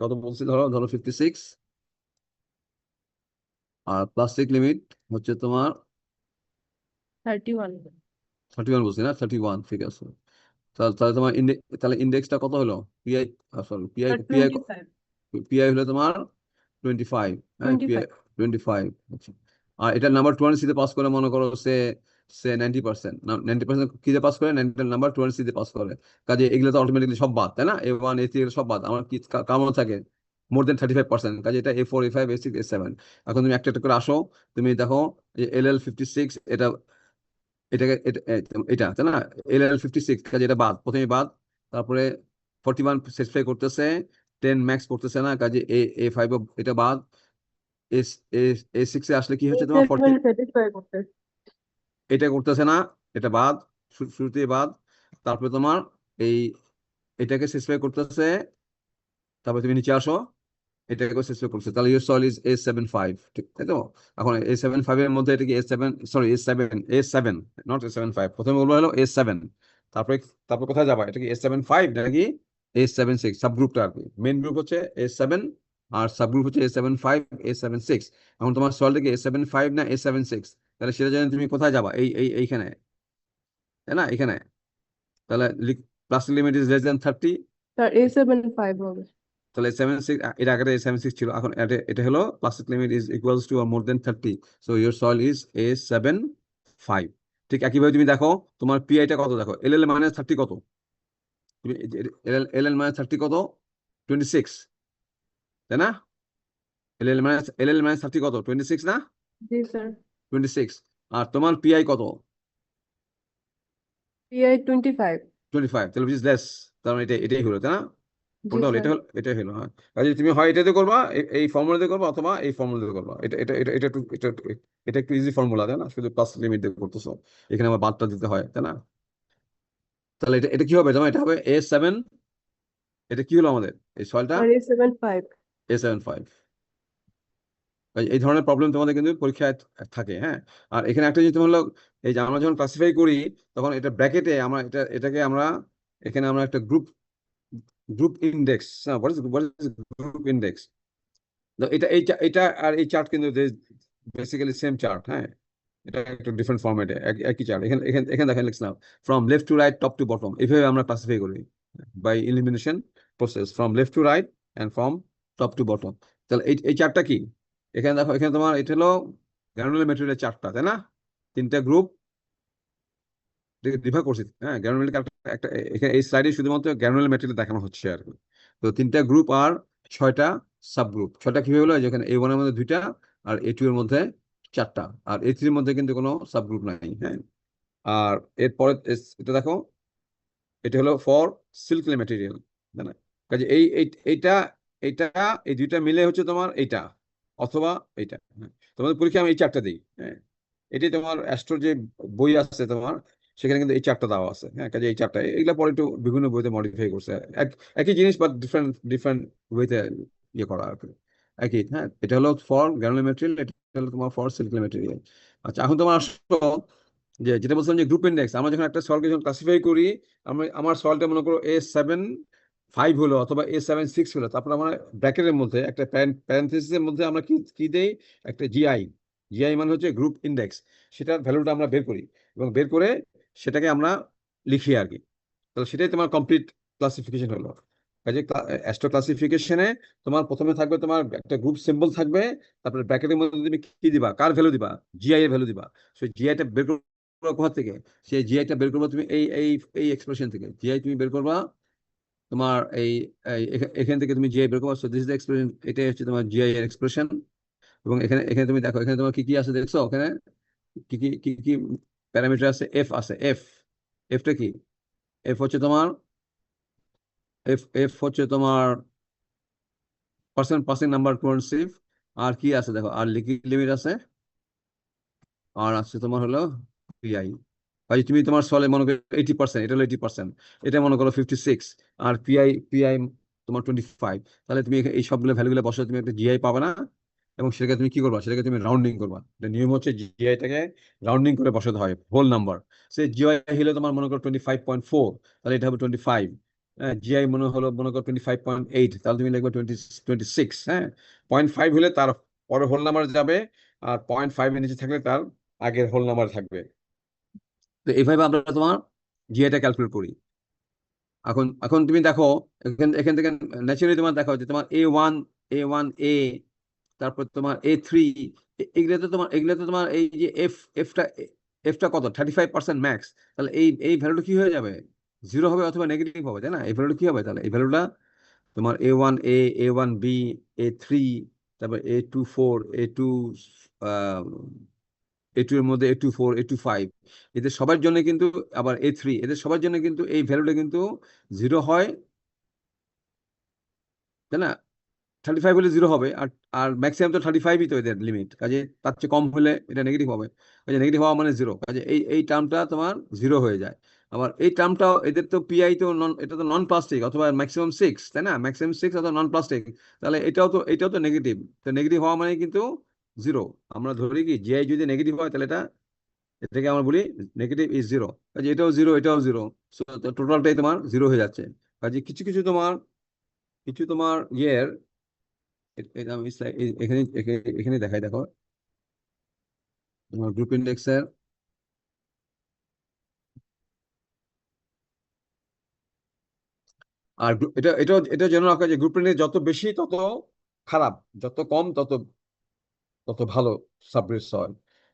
কত বলছি? ধরো ধরো 56, আর প্লাস্টিক লিমিট হচ্ছে তোমার 31 31 বলছি না? 31, ঠিক আছে। তাহলে তাহলে তোমার তাহলে ইন্ডেক্সটা কত হলো? PI, sorry, PI sir PI 25 PI হলো তোমার 25। হ্যাঁ, পিআই 25 25। আচ্ছা, আর এটা নাম্বার 20 তে পাস করে, মনে করো সে সে 90%, 90% কি দিয়ে পাস করে? নাম্বার 20 তে পাস করে। কাজে এগুলো তো অটোমেটিকলি সব বাদ, তাই না? A1, A3 এগুলো সব বাদ। আমার কি কামন থাকে? মোর দেন 35%। কাজে এটা A4, A5, A6, A7। এখন তুমি একটা একটা করে আসো, তুমি দেখো LL-56, এটা এটাকে এটা তাই না? LL-56, কাজে এটা বাদ, প্রথমে বাদ। তারপরে 41 স্পেসিফাই করতেছে, 10 ম্যাক্স করতেছে না, কাজে A5 এটা বাদ। A6 এ আসলে কি হচ্ছে তোমার? 40, A7 স্যাটিসফাই করতে। এটা করতেছে না, এটা বাদ, শুরুতেই বাদ। তারপরে তোমার এই এটাকে স্পেসিফাই করতেছে, তারপরে তুমি নিচে আসো, এটাকে স্পেসিফাই করছে, তাহলে ইউর সল ইজ A75, ঠিক তাই তো? এখন A75 এর মধ্যে এটা কি A7, sorry A7, not A75। প্রথমে বলবো হলো A7, তারপরে তারপর কোথায় যাবা? এটা কি A75 নাকি A76? সাবগ্রুপটা আর কি। মেন গ্রুপ হচ্ছে A7, আর সাবগ্রুপ হচ্ছে A75, A76। এখন তোমার সলটা কি A75 না A76? তাহলে সেটা জন্য তুমি কোথায় যাবা? এইখানে, তাই না? এখানে। তাহলে plastic limit is less then 30, sir A75 হবে। তাহলে 76, এর আগে 76 ছিল, এখন এটা হলো plastic limit is equals to or more than 30, so your soil is A75। ঠিক একইভাবে তুমি দেখো তোমার পিআইটা কত, দেখো LL-30 কত? তুমি LL-30 কত? 26, তাই না? LL-30 কত? 26 না? জি স্যার। 26। আর তোমার পিআই কত? PI 25। 25, তাহলে which is less, তার মানে এটাই হলো, তাই না? জি কোনটা হলো? স্যার। এটাই হলো, হ্যাঁ। কাজে তুমি হয় এটাতে করবা, এই ফর্মুলা দিয়ে করবা, অথবা এই ফর্মুলা দিয়ে করবা। এটা একটু ইজি ফর্মুলা, তাই না? শুধু প্লাস লিমিট দিয়ে করতেছো, এখানে আমার বাদটা দিতে হয়, তাই না? তাহলে এটা এটা কি হবে? তোমার এটা হবে A7। এটা কি হলো আমাদের এই সয়েলটা? Sir A75। A75। এই ধরনের প্রবলেম তোমাদের কিন্তু পরীক্ষায় থাকে, হ্যাঁ। আর এখানে একটা জিনিস হলো, এই যে আমরা যখন ক্লাসিফাই করি, তখন এটা ব্র্যাকেটে আমরা এটাকে আমরা এখানে আমরা একটা group group index, what is group index? এটা আর এই চার্ট কিন্তু বেসিক্যালি সেম চার্ট, হ্যাঁ, এটা একটু ডিফারেন্ট ফরম্যাটে, একই চার্ট। এখানে এখানে এখানে দেখেন লিখলাম from left to right, top to bottom, এভাবে আমরা ক্লাসিফাই করি by elimination process, from left to right and from top to bottom. তাহলে এই চার্টটা কি? এখানে দেখো, এখানে তোমার এটা হলো গ্রানুলার ম্যাটেরিয়ালের চার্টটা, তাই না? তিনটা গ্রুপ ডিভাইড করছি, হ্যাঁ, গ্রানুলার একটা এখানে এই স্লাইডে শুধুমাত্র গ্রানুলার ম্যাটেরিয়াল দেখানো হচ্ছে আর কি। তো তিনটা গ্রুপ আর 6টা সাবগ্রুপ। 6টা কিভাবে হলো? যেখানে A1 এর মধ্যে 2টা আর A2 এর মধ্যে 4টা আর A3 এর মধ্যে কিন্তু কোনো সাবগ্রুপ নাই, হ্যাঁ। আর এরপরে এটা দেখো, এটা হলো ফর সিল্কলি ম্যাটেরিয়াল, তাই না? কাজে এইটা এইটা এই দুইটা মিলে হচ্ছে তোমার এইটা অথবা এইটা, হ্যাঁ। তোমাদের পরীক্ষা আমি এই চারটা দিই, হ্যাঁ। এটাই তোমার অ্যাস্ট্রোর যে বই আছে তোমার, সেখানে কিন্তু এই চারটা দেওয়া আছে, হ্যাঁ। কাজে এই চারটা, এগুলা পরে একটু বিভিন্ন বইতে মডিফাই করছে, একই জিনিস বাট ডিফারেন্ট ডিফারেন্ট ওয়েতে ইয়ে করা আর কি, একই, হ্যাঁ। এটা হলো ফর গ্রানুলার ম্যাটেরিয়াল, এটা হলো তোমার ফর সিল্কলি ম্যাটেরিয়াল। আচ্ছা, এখন তোমার আসো যেটা বলছিলাম যে গ্রুপ ইন্ডেক্স। আমরা যখন একটা সলকে যখন ক্লাসিফাই করি, আমার সলটা মনে করো A7-5 হলো অথবা A7-6 হলো, তারপর আমরা ব্র্যাকেটের মধ্যে একটা প্যারেনথেসিসের মধ্যে আমরা কি কি দেই? একটা জিআই মানে হচ্ছে গ্রুপ ইন্ডেক্স। সেটার ভ্যালুটা আমরা বের করি এবং বের করে সেটাকে আমরা লিখি আর কি। তাহলে সেটাই তোমার কমপ্লিট ক্লাসিফিকেশন হলো। কাজে অ্যাস্ট্রো ক্লাসিফিকেশনে তোমার প্রথমে থাকবে তোমার একটা গ্রুপ সিম্বল থাকবে, তারপরে ব্র্যাকেটের মধ্যে তুমি কি দিবা, কার ভ্যালু দিবা? জিআই এর ভ্যালু দিবা। সেই জিআইটা বের করবা কোথা থেকে? সেই জিআইটা বের করবা তুমি এই এই এই এক্সপ্রেশন থেকে। জিআই তুমি বের করবা তোমার এখান থেকে তুমি জিআই বের করবা। So this is the expression, এটাই হচ্ছে তোমার জিআই এর এক্সপ্রেশন। এবং এখানে এখানে তুমি দেখো, এখানে তোমার কি কি আছে দেখছো? ওখানে কি কি কি কি প্যারামিটার আছে? এফ আছে, এফটা কি? এফ হচ্ছে তোমার এফ হচ্ছে তোমার পার্সেন্ট নাম্বার কোয়ান্টিটিভ। আর কি আছে দেখো, আর লিকুইড লিমিট আছে, আর আছে তোমার হলো পিআই। ভাই তুমি তোমার সলে মনে করো 80%, এটা হলো 80%, এটা মনে করো 56, আর পিআই তোমার 25। তাহলে তুমি এই সবগুলো ভ্যালুগুলো বসে তুমি একটা জিআই পাবে না, এবং সেটাকে তুমি কি করবা? সেটাকে তুমি রাউন্ডিং করবা। এটা নিয়ম হচ্ছে জিআইটাকে রাউন্ডিং করে বসাতে হয় হোল নাম্বার। সে জিআই হলে তোমার মনে করো 25.4, তাহলে এটা হবে 25। হ্যাঁ, জিআই মনে করো 25.8, তাহলে তুমি লিখবে 26, হ্যাঁ। 0.5 হলে তার পরে হোল নাম্বার যাবে, আর 0.5 এর নিচে থাকলে তার আগের হোল নাম্বার থাকবে। তো এইভাবে আমরা তোমার জিআইটা ক্যালকুলেট করি। এখন এখন তুমি দেখো, এখান এখান থেকে ন্যাচারালি তোমার দেখো যে তোমার A1 A, তারপর তোমার A3, এগুলোতে তোমার এই যে এফটা এফটা কত? 35% ম্যাক্স। তাহলে এই ভ্যালুটা কি হয়ে যাবে? 0 হবে অথবা নেগেটিভ হবে, তাই না? এই ভ্যালুটা কি হবে? তাহলে এই ভ্যালুটা তোমার A1A, A1B, A3, তারপর A24, A2 এর মধ্যে A24, A25, এদের সবার জন্য কিন্তু, আবার A3, এদের সবার জন্য কিন্তু এই ভ্যালুটা কিন্তু 0 হয়, তাই না? 35 হলে 0 হবে, আর আর ম্যাক্সিমাম তো 35ই তো এদের লিমিট। কাজে তার চেয়ে কম হলে এটা নেগেটিভ হবে। কাজে নেগেটিভ হওয়া মানে 0। কাজে এই টার্মটা তোমার 0 হয়ে যায়। আবার এই টার্মটাও, এদের তো পিআই তো এটা তো নন প্লাস্টিক অথবা ম্যাক্সিমাম 6, তাই না? ম্যাক্সিমাম 6 অথবা নন প্লাস্টিক। তাহলে এটাও তো নেগেটিভ। তো নেগেটিভ হওয়া মানে কিন্তু 0। আমরা ধরি কি জিআই যদি নেগেটিভ হয়, তাহলে এটাকে আমরা বলি নেগেটিভ ইজ 0। কাজে এটাও 0, এটাও 0। সো টোটালটাই তোমার 0 হয়ে যাচ্ছে। কাজে কিছু কিছু তোমার ইয়ের এটা আমি এখানে এখানে দেখাই, দেখো তোমার গ্রুপ ইন্ডেক্সের। আর এটা জেনে রাখা যে গ্রুপ ইন্ডেক্স যত বেশি তত খারাপ, যত কম তত তত ভালো সাবগ্রুপ সয়েল।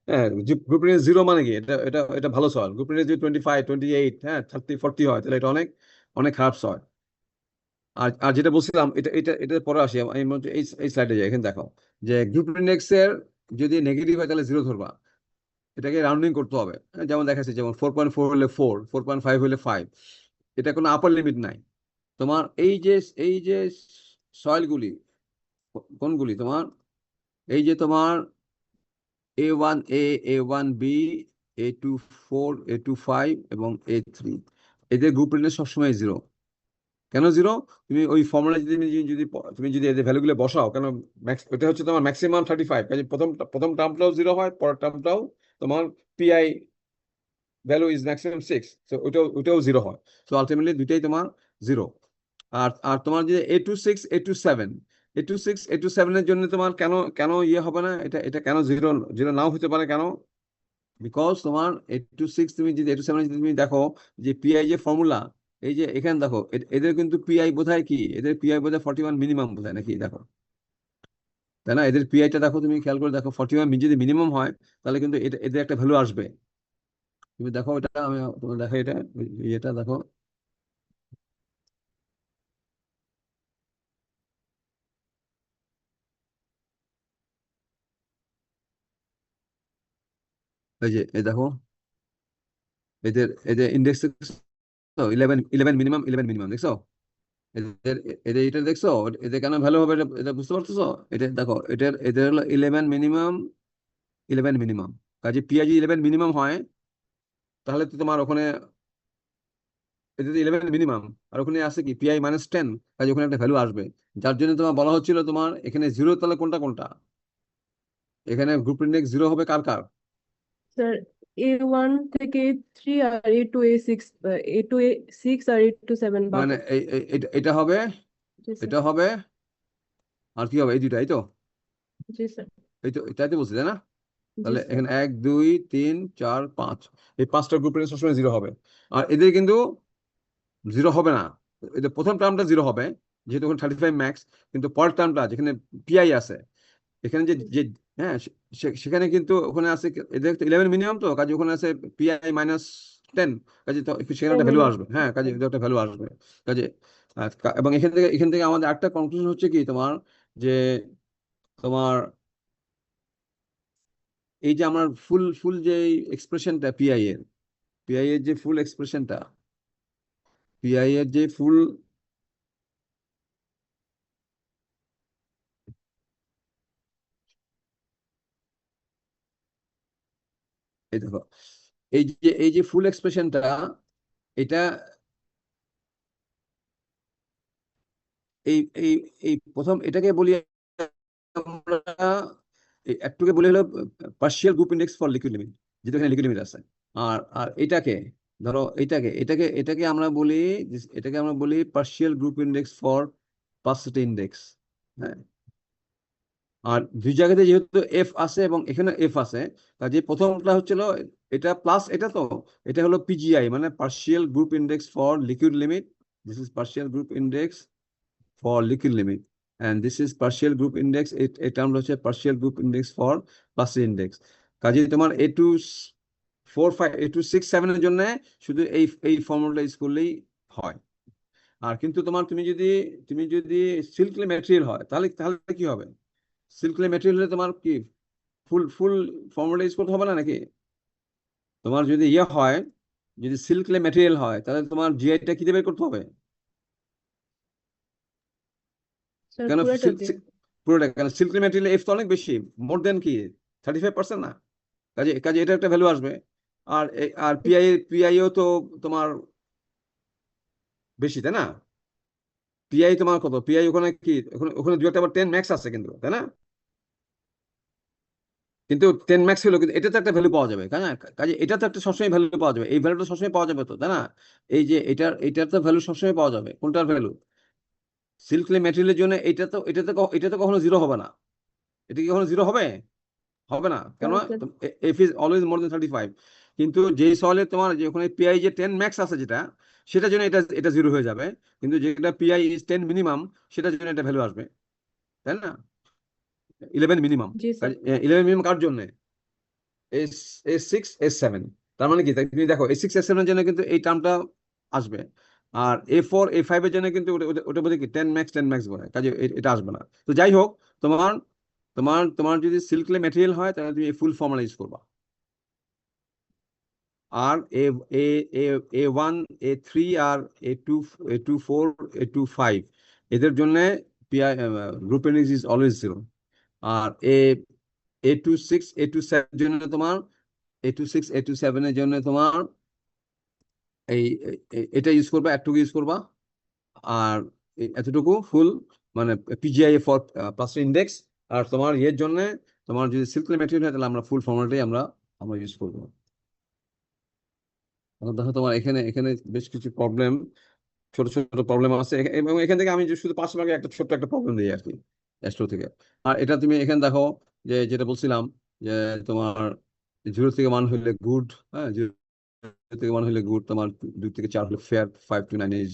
হ্যাঁ, গ্রুপ ইন্ডেক্স 0 মানে কি? এটা এটা এটা ভালো সয়েল। গ্রুপ ইন্ডেক্স যদি 25, 28, হ্যাঁ, 30, 40 হয়, তাহলে এটা অনেক অনেক খারাপ সয়েল। আর আর যেটা বলছিলাম, এটার পরে আসি আমি এই স্লাইডে যাই। এখানে দেখো যে গ্রুপ ইন্ডেক্সের যদি নেগেটিভ হয় তাহলে 0 ধরবা। এটাকে রাউন্ডিং করতে হবে, হ্যাঁ, যেমন দেখাচ্ছে, যেমন 4.4 হলে 4, 4.5 হলে 5। এটা কোনো আপার লিমিট নাই। তোমার এই যে সয়েলগুলি কোনগুলি? তোমার এই যে তোমার A1A, A1B, A24, A25 এবং A3, এদের গ্রুপ ইন্ডেক্স সবসময় 0। কেন 0? তুমি ওই ফর্মুলা তুমি যদি এদের ভ্যালুগুলো বসাও, কেন এটা হচ্ছে তোমার ম্যাক্সিমাম 35। কাজে প্রথম টার্মটাও 0 হয়, পরের টার্মটাও তোমার PI value is maximum 6, so ওটাও 0 হয়। সো আলটিমেটলি দুইটাই তোমার 0। আর তোমার যে A26 A27 A26 A27 এর জন্য তোমার কেন কেন ইয়ে হবে না, এটা এটা কেন জিরো জিরো নাও হতে পারে কেন? বিকজ তোমার A26 তুমি যদি A27 যদি তুমি দেখো যে পিআই যে ফর্মুলা, এই যে এখানে দেখো এদের কিন্তু পিআই বোধহয় কি, এদের পিআই বোধহয় 41 মিনিমাম বোধহয় নাকি, দেখো তাই না? এদের পিআইটা দেখো, তুমি খেয়াল করে দেখো 41 যদি মিনিমাম হয় তাহলে কিন্তু এটা এদের একটা ভ্যালু আসবে। তুমি দেখো এটা, আমি তোমার দেখো এটা, এটা দেখো এই যে এই দেখো এদের এদের ইন্ডেক্স 11 মিনিমাম 11 মিনিমাম দেখছো? এদের এদের এটা দেখছো, এদের কেন ভালো হবে এটা এটা বুঝতে পারতেছো? এটা দেখো এদের এদের হলো 11 মিনিমাম 11 মিনিমাম, কাজে পিআই যদি 11 মিনিমাম হয় তাহলে তো তোমার ওখানে এটা তো 11 মিনিমাম, আর ওখানে আছে কি পিআই -10, কাজে ওখানে একটা ভ্যালু আসবে। যার জন্য তোমার বলা হচ্ছিল তোমার এখানে জিরো, তাহলে কোনটা কোনটা এখানে গ্রুপ ইন্ডেক্স জিরো হবে কার কার? স্যার A1 থেকে A3 আর A2 A6 A2 A6 আর A2 A7 মানে বাকি। এটা হবে, জি স্যার। এটা হবে, আর কি হবে? এই দুইটা, এই তো, জি স্যার। এই তো এটাই তো বলছি তাই না? জি তাহলে স্যার। এখানে 1 2 3 4 5, এই পাঁচটা গ্রুপের সবসময় জিরো হবে। আর এদের কিন্তু জিরো হবে না, এদের প্রথম টার্মটা জিরো হবে যেহেতু ওখানে 35 ম্যাক্স, কিন্তু পরের টার্মটা যেখানে পিআই আছে এখানে যে যে হ্যাঁ সেখানে কিন্তু ওখানে আছে এদের 11 মিনিমাম, তো কাজে ওখানে আছে পিআই -10, কাজে তো সেখানে একটা ভ্যালু আসবে, হ্যাঁ কাজে এদের একটা ভ্যালু আসবে। কাজে এবং এখান থেকে আমাদের একটা কনক্লুশন হচ্ছে কি তোমার, যে তোমার এই যে আমার ফুল ফুল যে এক্সপ্রেশনটা পিআই এর যে ফুল এক্সপ্রেশনটা, পিআই এর যে ফুল, এই দেখো এই যে ফুল এক্সপ্রেশনটা, এটা এই এই এই প্রথম এটাকে বলি আমরা, একটুকে বলি হলো partial group index for liquid limit, যেটা এখানে লিকুইড লিমিট আছে। আর আর এটাকে ধরো এটাকে আমরা বলি, এটাকে আমরা বলি partial group index for plasticity index. হ্যাঁ, আর দুই জায়গাতে যেহেতু এফ আছে এবং এখানে এফ আছে, কাজে প্রথমটা হচ্ছিল এটা প্লাস এটা, তো এটা হলো পিজিআই মানে partial group index for liquid limit, this is partial group index for liquid limit, and this is partial group index, এটা আমরা হচ্ছে partial group index for Passi index। কাজে তোমার A2 4 5 A2 6 7 এর জন্য শুধু এই ফর্মুলা ইউজ করলেই হয়। আর কিন্তু তোমার তুমি যদি সিল্কলি ম্যাটেরিয়াল হয় তাহলে তাহলে কি হবে? সিল্কলি ম্যাটেরিয়াল হলে তোমার কি ফুল ফুল ফর্মুলা ইউজ করতে হবে না নাকি? তোমার যদি ইয়ে হয়, যদি সিল্কলি ম্যাটেরিয়াল হয় তাহলে তোমার জিআইটা কি দিয়ে বের করতে হবে? স্যার কেন পুরোটা দিন। পুরোটা কেন? সিল্ক ম্যাটেরিয়াল এফ তো অনেক বেশি, মোর দেন কি 35%, না? কাজে কাজে এটা একটা ভ্যালু আসবে। আর আর পিআইও তো তোমার বেশি তাই না? পিআই তোমার কত? পিআই ওখানে কি ওখানে ওখানে দু একটা আবার 10 ম্যাক্স আছে কিন্তু, তাই না? কিন্তু 10 ম্যাক্স হলো, কিন্তু এটা তো একটা ভ্যালু পাওয়া যাবে, তাই না? কাজে এটা তো একটা সবসময় ভ্যালু পাওয়া যাবে, এই ভ্যালুটা সবসময় পাওয়া যাবে তো, তাই না? এই যে এটার তো ভ্যালু সবসময় পাওয়া যাবে, কোনটার ভ্যালু? সিল্ক ম্যাটেরিয়ালের জন্য এটা তো কখনো জিরো হবে না। এটা কি কখনো জিরো হবে? হবে না কেন? হ্যাঁ sir. F is always more than 35, কিন্তু যেই সলে তোমার যে ওখানে পিআই যে 10 ম্যাক্স আছে যেটা, সেটার জন্য এটা এটা জিরো হয়ে যাবে, কিন্তু যেটা পিআই ইজ 10 মিনিমাম সেটার জন্য এটা ভ্যালু আসবে, তাই না? 11 মিনিমাম, জি স্যার। 11 মিনিমাম কার জন্য? A6 A7, তার মানে কি তুমি দেখো A6 A7 এর জন্য কিন্তু এই টার্মটা আসবে, আর A4 A5 এর জন্য কিন্তু ওটা বলে কি 10 ম্যাক্স বলে, কাজে এটা আসবে না। তো যাই হোক, তোমার তোমার তোমার যদি সিল্কলে ম্যাটেরিয়াল হয় তাহলে তুমি ফুল ফর্মুলা ইউজ করবা। আর এ এ A1 A3 আর A2 A2 4 A2 5 এদের জন্য PI group index is always zero. আর A26 A27 এর জন্য তোমার A26 A27 এর জন্য তোমার এই এটা ইউজ করবা, একটুকু ইউজ করবা। আর এতটুকু ফুল মানে পিজিআই ফর প্লাস ইন্ডেক্স। আর তোমার ইয়ের জন্য তোমার যদি সিল্ক ম্যাটেরিয়াল হয় তাহলে আমরা ফুল ফর্মুলাটাই আমরা আমরা ইউজ করবো। দেখো তোমার এখানে এখানে বেশ কিছু প্রবলেম ছোট ছোট প্রবলেম আছে এবং এখান থেকে আমি যে শুধু 5 মার্কের একটা ছোট্ট একটা প্রবলেম দিই আর কি অ্যাস্ট্রো থেকে। আর এটা তুমি এখানে দেখো যে যেটা বলছিলাম যে তোমার 0 থেকে 1 হলে গুড, হ্যাঁ 0 থেকে 1 হলে গুড, তোমার 2 থেকে 4 হলে fair, 5 to 9 is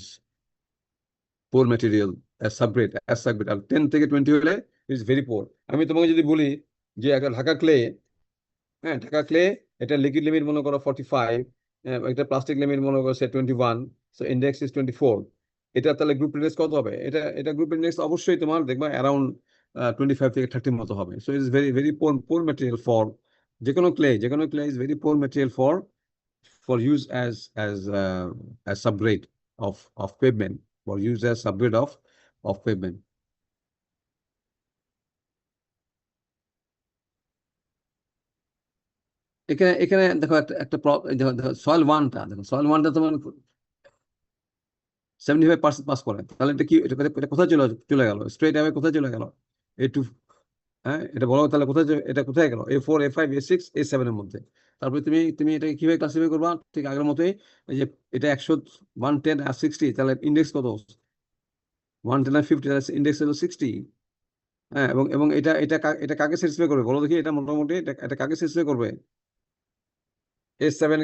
poor material subgrade, আর 10 থেকে 20 হলে ইজ ভেরি পোর। আমি তোমাকে যদি বলি যে একটা ঢাকা ক্লে, হ্যাঁ ঢাকা ক্লে, এটা লিকুইড লিমিট মনে করো 45, একটা প্লাস্টিক লিমিট মনে করো সে 21, সো ইন্ডেক্স ইজ 24, এটা তাহলে গ্রুপ ইন্ডেক্স কত হবে? এটা গ্রুপ ইন্ডেক্স অবশ্যই তোমার দেখবা অ্যারাউন্ড 25 থেকে 30 মতো হবে। So is very very poor poor material for যে কোনো clay is very poor material for use as subgrade of pavement, for use as subgrade of pavement. এখানে এখানে দেখো একটা সয়েল ওয়ানটা দেখো, সয়েল ওয়ানটা তোমার 75% পাস করে, তাহলে এটা কি, এটা কোথায় চলে গেল? স্ট্রেট অ্যাওয়ে কোথায় চলে গেল? A2, হ্যাঁ এটা বলো তাহলে কোথায় এটা কোথায় গেল? A4, A5, A6, A7 এর মধ্যে। তারপরে তুমি তুমি এটা কিভাবে ক্লাসিফাই করবা? ঠিক আগের মতোই, এই যে এটা 100, 110 আর 60, তাহলে ইন্ডেক্স কত? 110 আর 50, তাহলে ইন্ডেক্স হলো 60। হ্যাঁ, এবং এবং এটা কাকে স্যাটিসফাই করবে বলো দেখি? এটা মোটামুটি এটা কাকে স্যাটিসফাই করবে? A7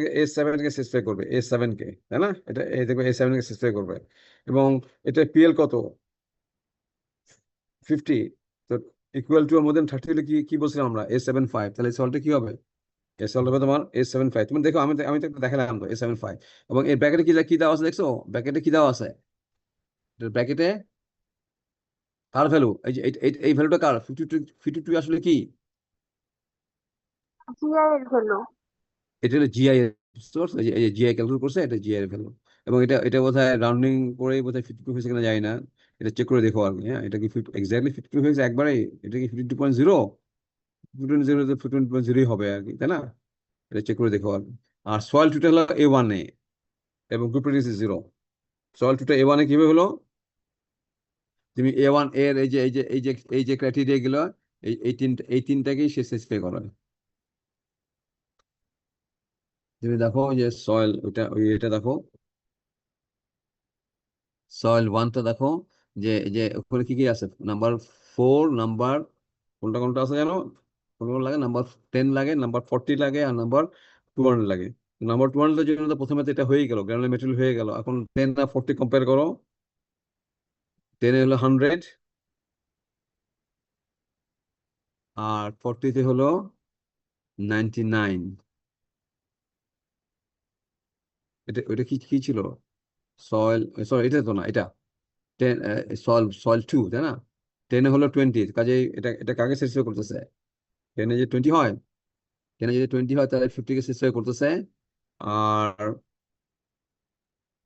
কে স্যাটিসফাই করবে, A7 কে, তাই না? এটা এই দেখবে A7 কে স্যাটিসফাই করবে। এবং এটা PL কত? 50। তো ইকুয়াল টু মোর দেন 30 হলে কি কি বলছিলাম আমরা? A75, তাহলে সলটা কি হবে? এ সল হবে তোমার A75। তুমি দেখো, আমি আমি তো একটা দেখালাম তো A75। এবং এর ব্র্যাকেটে কি কি দেওয়া আছে দেখছো? ব্র্যাকেটে কি দেওয়া আছে? ব্র্যাকেটে কার ভ্যালু? এই যে এই ভ্যালুটা কার? 52 আসলে কি? জিআই এর ভ্যালু। এটা হলো জিআই সোর্স, এই যে জিআই ক্যালকুলেট করছে, এটা জিআই এর ভ্যালু। এবং এটা বোধহয় রাউন্ডিং করে বোধহয় 52 হয়েছে কিনা যায় না, এটা চেক করে দেখো আর কি। হ্যাঁ, এটা কি এক্স্যাক্টলি 52 হয়েছে একবারে? এটা কি 52.0? 52.0 তো 52.0 হবে আর কি, তাই না? এটা চেক করে দেখো আর কি। আর সয়েল টুটা হলো A1 এবং গ্রুপ রেডিয়াস 0। সয়েল টুটা A1 কিভাবে হলো? তুমি A1 এর এই যে ক্রাইটেরিয়া গুলো, এই তিনটাকেই সে স্পেসিফাই করে। তুমি দেখো যে সয়েল এটা দেখো, সয়েল ওয়ানটা দেখো, যে যে ওখানে কি কি আছে? নাম্বার 4, নাম্বার কোনটা কোনটা আছে জানো? কোনটা লাগে? নাম্বার 10 লাগে, নাম্বার 40 লাগে, আর নাম্বার 200 লাগে। নাম্বার 200 এর জন্য তো প্রথমে তো এটা হয়ে গেল, গ্রানুলার মেটেরিয়াল হয়ে গেল। এখন 10 আর 40 কম্পেয়ার করো। 10 হলো 100, আর 40 হলো 99। এটা ওইটা কি কি ছিল? সয়েল, সরি এটা তো না, এটা 10, সয়েল 2, তাই না? 10 হলো 20, কাজে এটা এটা কাকে স্যাটিসফাই করতেছে? 10 যে 20 হয়, 10 যদি 20 হয় তাহলে 50 কে স্যাটিসফাই করতেছে। আর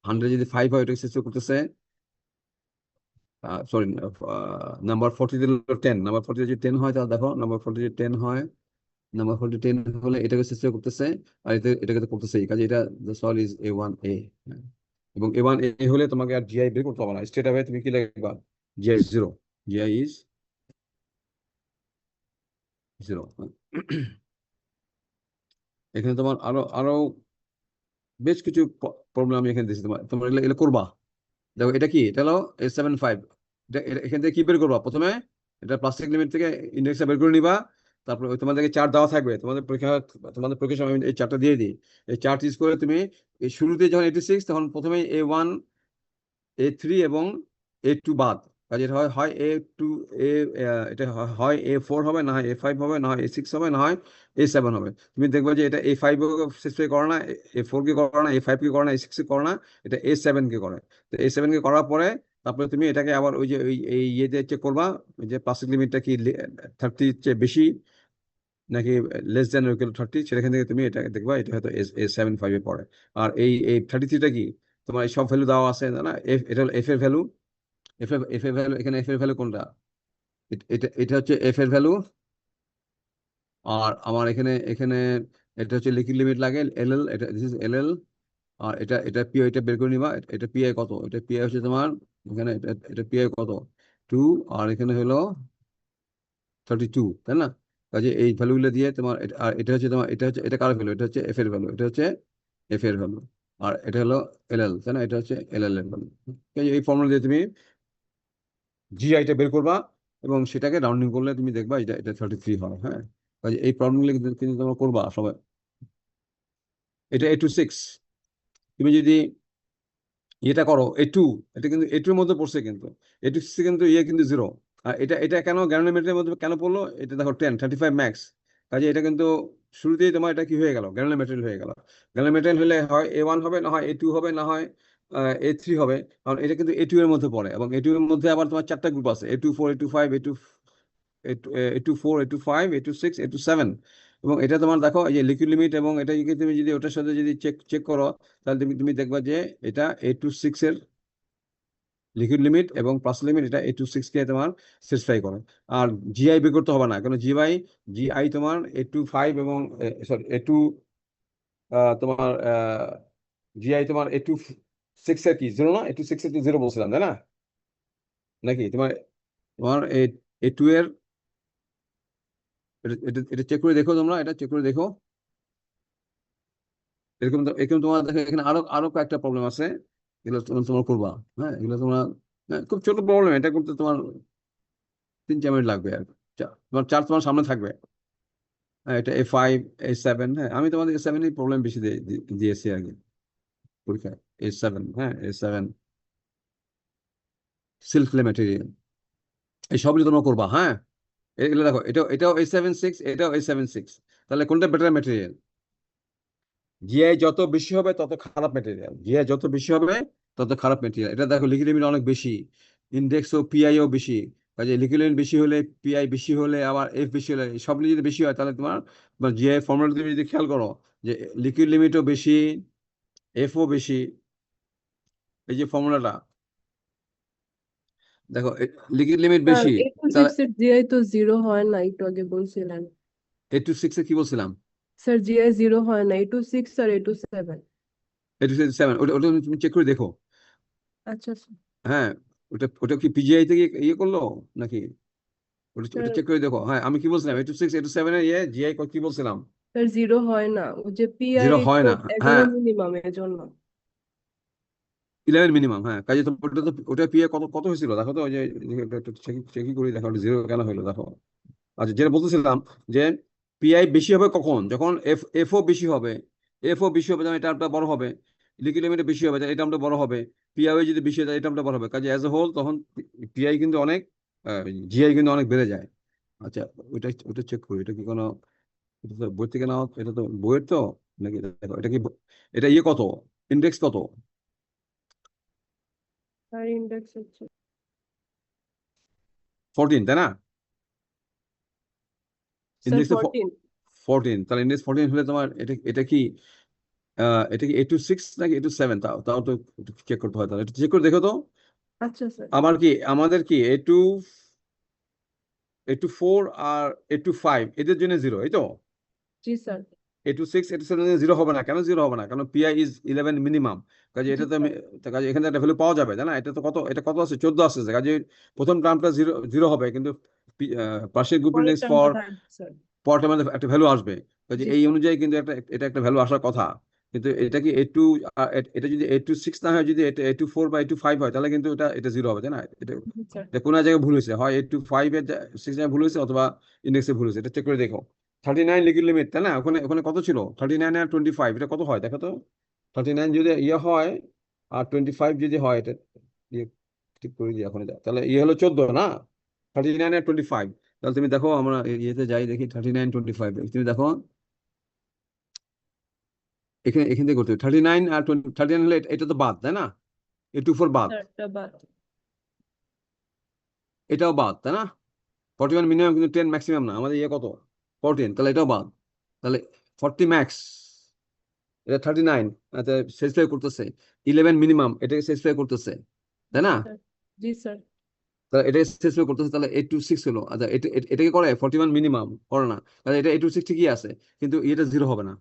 100 যদি 5 হয় ওটাকে স্যাটিসফাই করতেছে। সরি, নাম্বার 40 দিল 10, নাম্বার 40 যদি 10 হয় তাহলে দেখো, নাম্বার 40 যদি 10 হয়, নাম্বার 40 10 হলে এটাকে স্যাটিসফাই করতেছে, আর এটাকে তো করতেছে, কাজে এটা দ্য সয়েল ইজ A1A। এবং A1A হলে তোমাকে আর জিআই বের করতে হবে না, স্ট্রেট আওয়ে তুমি কি লিখবা? GI 0, GI is 0। এখানে তোমার আরো আরো বেশ কিছু প্রবলেম আমি এখানে দিচ্ছি, তোমার এগুলো এগুলো করবা। দেখো এটা কি, এটা হলো A75। এখান থেকে কি বের করবা? প্রথমে এটা প্লাস্টিক লিমিট থেকে ইন্ডেক্সটা বের করে নিবা। তারপর ওই তোমাদেরকে চার্ট দেওয়া থাকবে, তোমাদের পরীক্ষার সময় আমি এই চার্টটা দিয়ে দিই। এই চার্ট ইউজ করে তুমি এই শুরুতে যখন 86, তখন প্রথমে A1, A3 এবং A2 বাদ। কাজে এটা হয় হয় A2, এ এটা হয় A4 হবে, না হয় A5 হবে, না হয় A6 হবে, না হয় A7 হবে। তুমি দেখবে যে এটা A5 স্পেসিফাই করে না, A4 কে করে না, A5 কে করে না, A6 কে করে না, এটা A7 কে করে। তো A7 কে করার পরে তারপরে তুমি এটাকে আবার ওই যে ওই এই ইয়েতে চেক করবা, ওই যে প্লাস্টিক লিমিটটা কি 30 চেয়ে বেশি নাকি লেস দেন ইকুয়াল 30, সেখান থেকে তুমি এটা দেখবা, এটা হয়তো A75 এ পড়ে। আর এই 33টা কি, তোমার এই সব ভ্যালু দেওয়া আছে না? এটা হলো এফ এর ভ্যালু। এফ এর ভ্যালু, এখানে এফ এর ভ্যালু কোনটা? এটা এটা হচ্ছে এফ এর ভ্যালু। আর আমার এখানে এখানে এটা হচ্ছে লিকুইড লিমিট লাগে এলএল, এটা দিস ইজ এলএল। আর এটা এটা পিআই, এটা বের করে নিবা। এটা পিআই কত? এটা পিআই হচ্ছে তোমার এখানে, এটা পিআই কত? 2। আর এখানে হলো 32, তাই না? কাজে এই ভ্যালুগুলো দিয়ে তোমার আর এটা হচ্ছে তোমার, এটা হচ্ছে এটা কার ভ্যালু? এটা হচ্ছে এফ এর ভ্যালু, এটা হচ্ছে এফ এর ভ্যালু। আর এটা হলো এলএল, তাই না? এটা হচ্ছে এলএল লেভেল। এই ফর্মুলা দিয়ে তুমি জিআইটা বের করবা এবং সেটাকে রাউন্ডিং করলে তুমি দেখবা এটা এটা 33 হয়। হ্যাঁ, কাজে এই প্রবলেমগুলো কিন্তু কিন্তু তোমরা করবা সবাই। এটা A26, তুমি যদি এটা করো A2, এটা কিন্তু A2 এর মধ্যে পড়ছে, কিন্তু A26 কিন্তু ইয়ে কিন্তু 0। আর এটা এটা কেন গ্রানুলোমেট্রির মধ্যে কেন পড়লো? এটা দেখো 10 35 ম্যাক্স, কাজে এটা কিন্তু শুরুতেই তোমার এটা কি হয়ে গেল, গ্রানুলোমেট্রি হয়ে গেল। গ্রানুলোমেট্রি হলে হয় A1 হবে, না হয় A2 হবে, না হয় A3 হবে, কারণ এটা কিন্তু A2 এর মধ্যে পড়ে। এবং A2 এর মধ্যে আবার তোমার 4টা গ্রুপ আছে, A24 A25 A24 A25 A26 A27। এবং এটা তোমার দেখো এই যে লিকুইড লিমিট, এবং এটা যদি তুমি যদি ওটার সাথে যদি চেক চেক করো, তাহলে তুমি তুমি দেখবা যে এটা A26 এর লিকুইড লিমিট এবং প্লাস লিমিট, এটা A26 কে তোমার স্যাটিসফাই করে। আর জিআই বের করতে হবে না, কারণ জিআই তোমার A25 এবং সরি A2 তোমার জিআই তোমার A26 এর কি 0 না? A26 এর 0 বলছিলাম, তাই না? নাকি তোমার তোমার A2 এর এটা এটা এটা চেক করে দেখো, তোমরা এটা চেক করে দেখো। এরকম এরকম তোমার দেখো এখানে আরো আরো কয়েকটা প্রবলেম আছে, এগুলো তোমরা তোমরা করবা। হ্যাঁ, এগুলো তোমরা খুব ছোট প্রবলেম, এটা করতে তোমার 3-4 মিনিট লাগবে আর কি। তোমার চার তোমার সামনে থাকবে। হ্যাঁ, এটা A5 A7। হ্যাঁ, আমি তোমাদের A7 এই প্রবলেম বেশি দিয়েছি আর কি পরীক্ষায়। A7, হ্যাঁ A7 সিল্ক ক্লে ম্যাটেরিয়াল, এই সবগুলো তোমরা করবা। হ্যাঁ, এগুলো দেখো, এটাও A76, এটাও A76, তাহলে কোনটা বেটার ম্যাটেরিয়াল? জিআই যত বেশি হবে তত খারাপ ম্যাটেরিয়াল, জিআই যত বেশি হবে তত খারাপ ম্যাটেরিয়াল। এটা দেখো লিকুইড লিমিট অনেক বেশি, ইন্ডেক্সও পিআইও বেশি, কাজে লিকুইড লিমিট বেশি হলে, পিআই বেশি হলে, আবার এফ বেশি হলে, সবগুলো যদি বেশি হয় তাহলে তোমার জিআই ফর্মুলা তুমি যদি খেয়াল করো যে লিকুইড লিমিটও বেশি, এফও বেশি, এই যে ফর্মুলাটা দেখো, লিকুইড লিমিট স্যার বেশি, তাহলে A26 এর জিআই তো 0 হয় না, একটু আগে বলছিলেন। A26 এ কি বলছিলাম? স্যার জিআই 0 হয় না, A26 আর A27। A27 ওটা ওটা তুমি চেক করে দেখো। আচ্ছা স্যার। হ্যাঁ, ওটা ওটা কি পিজিআই থেকে ইয়ে করলো নাকি? ওটা স্যার ওটা চেক করে দেখো। হ্যাঁ, আমি কি বলছিলাম A26 A27 এর ইয়ে জিআই কি বলছিলাম? স্যার 0 হয় না, ও যে পিআই 0 হয় তো না। 11 হ্যাঁ, মিনিমামের জন্য। 11 মিনিমাম। হ্যাঁ, কাজে তো ওটা তো ওটা পিএ কত কত হয়েছিল দেখো তো, ওই যে চেকিং করি দেখো 0 কেন হলো দেখো। আচ্ছা, যেটা বলতেছিলাম যে পিআই বেশি হবে কখন? যখন এফও বেশি হবে, এফও বেশি হবে তখন এটা টার্মটা বড় হবে, লিকুইড লিমিটে বেশি হবে তাহলে এটা টার্মটা বড় হবে, পিআই যদি বেশি হয় তাহলে এটা টার্মটা বড় হবে। কাজে অ্যাজ এ হোল তখন পিআই কিন্তু অনেক, জিআই কিন্তু অনেক বেড়ে যায়। আচ্ছা, ওইটা ওটা চেক করি, এটা কি কোনো, এটা তো বই থেকে নাও, এটা তো বইয়ের তো নাকি? দেখো এটা কি এটা ইয়ে কত, ইন্ডেক্স কত? স্যার ইন্ডেক্স হচ্ছে 14, তাই না? Sir index 14। 14, তাহলে ইন্ডেক্স 14 হলে তোমার এটা এটা কি এটা কি A26 নাকি A27? তাও তাও তো চেক করতে হয়, তাহলে এটা চেক করে দেখো তো। আচ্ছা স্যার। আমার কি আমাদের কি A24 আর A25 এদের জন্য 0, এই তো? জি স্যার। A26 A27 0 হবে না, কেন 0 হবে না? কারণ পিআই ইজ 11 মিনিমাম। কাজে জি এটা তো স্যার। কাজে এখানে একটা ভ্যালু পাওয়া যাবে, তাই না? এটা তো কত, এটা কত আছে? 14 আছে। কাজে প্রথম টার্মটা 0 0 হবে, কিন্তু পার্শিয়াল গ্রুপ পরের ইন্ডেক্স টার্মটা থাকবে স্যার। পরটার মধ্যে একটা ভ্যালু আসবে। কাজে জি এই স্যার। অনুযায়ী কিন্তু একটা এটা একটা ভ্যালু আসার কথা। কিন্তু এটা কি A2, এটা যদি A26 না হয়, যদি এটা A24 বা A25 হয়, তাহলে কিন্তু এটা এটা 0 হবে, তাই না? এটা জি স্যার। এটা কোনো জায়গায় ভুল হয়েছে, হয় A25 এর 6 ভুল হয়েছে, অথবা ইন্ডেক্সে ভুল হয়েছে। এটা চেক করে দেখো। 39 লিকুইড লিমিট, তাই না? ওখানে ওখানে কত ছিল? 39 আর 25, এটা কত হয় দেখো তো। 39 যদি ইয়ে হয় আর 25 যদি হয়, এটা ইয়ে ঠিক করে দিই এখন, এটা তাহলে ইয়ে হলো 14 না? 39 আর 25, তাহলে তুমি দেখো, আমরা ইয়েতে যাই দেখি 39 25, তুমি দেখো এখানে এখান থেকে করতে 39 আর 39 হলে এটা তো বাদ, তাই না? A24 বাদ, স্যার এটা বাদ। এটাও বাদ, তাই না? 41 মিনিমাম, কিন্তু 10 ম্যাক্সিমাম না। আমাদের ইয়ে কত? 14, তাহলে এটাও বাদ। তাহলে 40 ম্যাক্স, এটা 39, আচ্ছা স্যাটিসফাই করতেছে। 11 মিনিমাম, এটাকে স্যাটিসফাই করতেছে, তাই জি না? স্যার। জি স্যার। তাহলে এটা স্যাটিসফাই করতেছে, তাহলে 826 হলো। আচ্ছা, এটাকে করে 41 মিনিমাম করে না, তাহলে এটা 826 ঠিকই আছে, কিন্তু এটা 0 হবে না।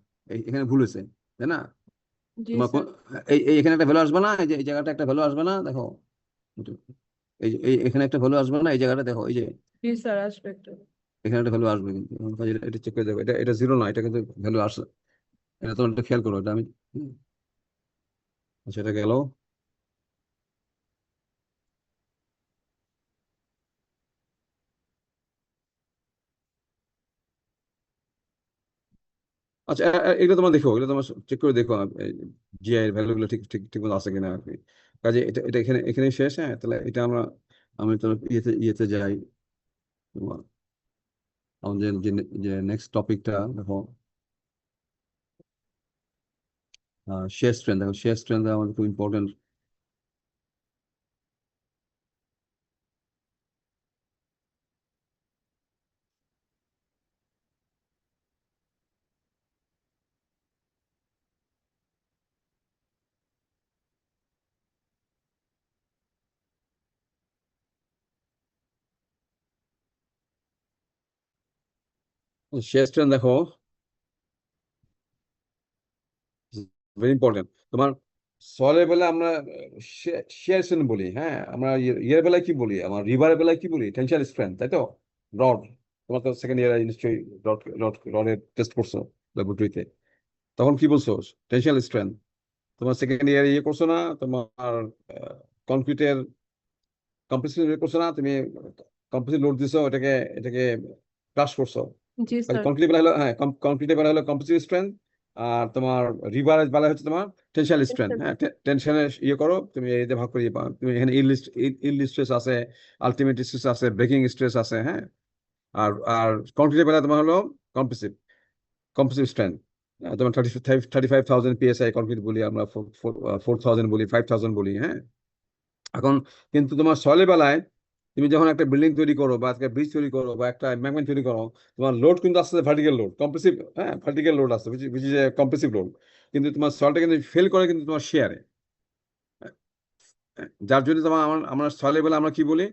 এখানে ভুল হয়েছে, তাই না? জি তোমার স্যার। এই এখানে একটা ভ্যালু আসবে না, এই যে এই জায়গাটা একটা ভ্যালু আসবে না, দেখো। এখানে একটা ভ্যালু আসবে না, এই জায়গাটা দেখো, এই যে জি স্যার আসবে একটু। এখানে একটা ভ্যালু আসবে, কিন্তু এটা চেক করে দেখো, এটা এটা 0 না, এটা কিন্তু ভ্যালু আসছে। এটা তোমার একটা খেয়াল করো, এটা আমি আচ্ছা এটা গেল। আচ্ছা এগুলো তোমরা দেখো, এগুলো তোমরা চেক করে দেখো জিআই এর ভ্যালুগুলো ঠিক ঠিক ঠিক মতো আছে কিনা আর কি। কাজে এটা এটা এখানে এখানে শেষ। হ্যাঁ, তাহলে এটা আমি তো ইয়েতে যাই তোমার আমাদের যে নেক্সট টপিকটা দেখো, শেয়ার স্ট্রেন্থ। দেখো শেয়ার স্ট্রেন্থ আমাদের খুব ইম্পর্টেন্ট। শেয়ার স্ট্রেন্থ দেখো ভেরি ইম্পর্টেন্ট। তোমার সলের বেলা আমরা শেয়ার স্ট্রেন্থ বলি, হ্যাঁ আমরা ইয়ের বেলায় কি বলি, আমার রিভারের বেলায় কি বলি, টেনশন স্ট্রেন্থ, তাই তো? রড, তোমার তো সেকেন্ড ইয়ারে নিশ্চয়ই রডের টেস্ট করছো ল্যাবরেটরিতে, তখন কি বলছো? Tension strength. তোমার সেকেন্ড ইয়ারে ইয়ে করছো না, তোমার কনক্রিটের কম্প্রেসিভ ইয়ে করছো না, তুমি কম্প্রেসিভ লোড দিছো, এটাকে এটাকে ক্রাশ করছো। জি স্যার। কনক্রিট বেলা হলো, হ্যাঁ কনক্রিটের বেলা হলো কম্প্রেসিভ স্ট্রেন্থ, আর তোমার রিভারের বেলা হচ্ছে তোমার টেনশনাল স্ট্রেন্থ। হ্যাঁ, টেনশনে ইয়ে করো তুমি, এই যে ভাগ করে তুমি এখানে ইল্ড স্ট্রেস আছে, আলটিমেট স্ট্রেস আছে, ব্রেকিং স্ট্রেস আছে। হ্যাঁ, আর আর কনক্রিটের বেলা তোমার হলো কম্প্রেসিভ কম্প্রেসিভ স্ট্রেন্থ। তোমার 35,000 PSI কনক্রিট বলি আমরা, 4,000 বলি, 5,000 বলি। হ্যাঁ, এখন কিন্তু তোমার সয়েলের বেলায় তুমি যখন একটা বিল্ডিং তৈরি করো বা একটা ব্রিজ তৈরি করো বা একটা এমবাঙ্কমেন্ট তৈরি করো, তোমার লোড কিন্তু আসছে ভার্টিক্যাল লোড, কম্প্রেসিভ। হ্যাঁ, ভার্টিক্যাল লোড আসছে, which is a compressive load. কিন্তু তোমার সয়েলটা কিন্তু ফেল করে কিন্তু তোমার শেয়ারে, যার জন্য তোমার আমরা সয়েলের বেলা আমরা কি বলি,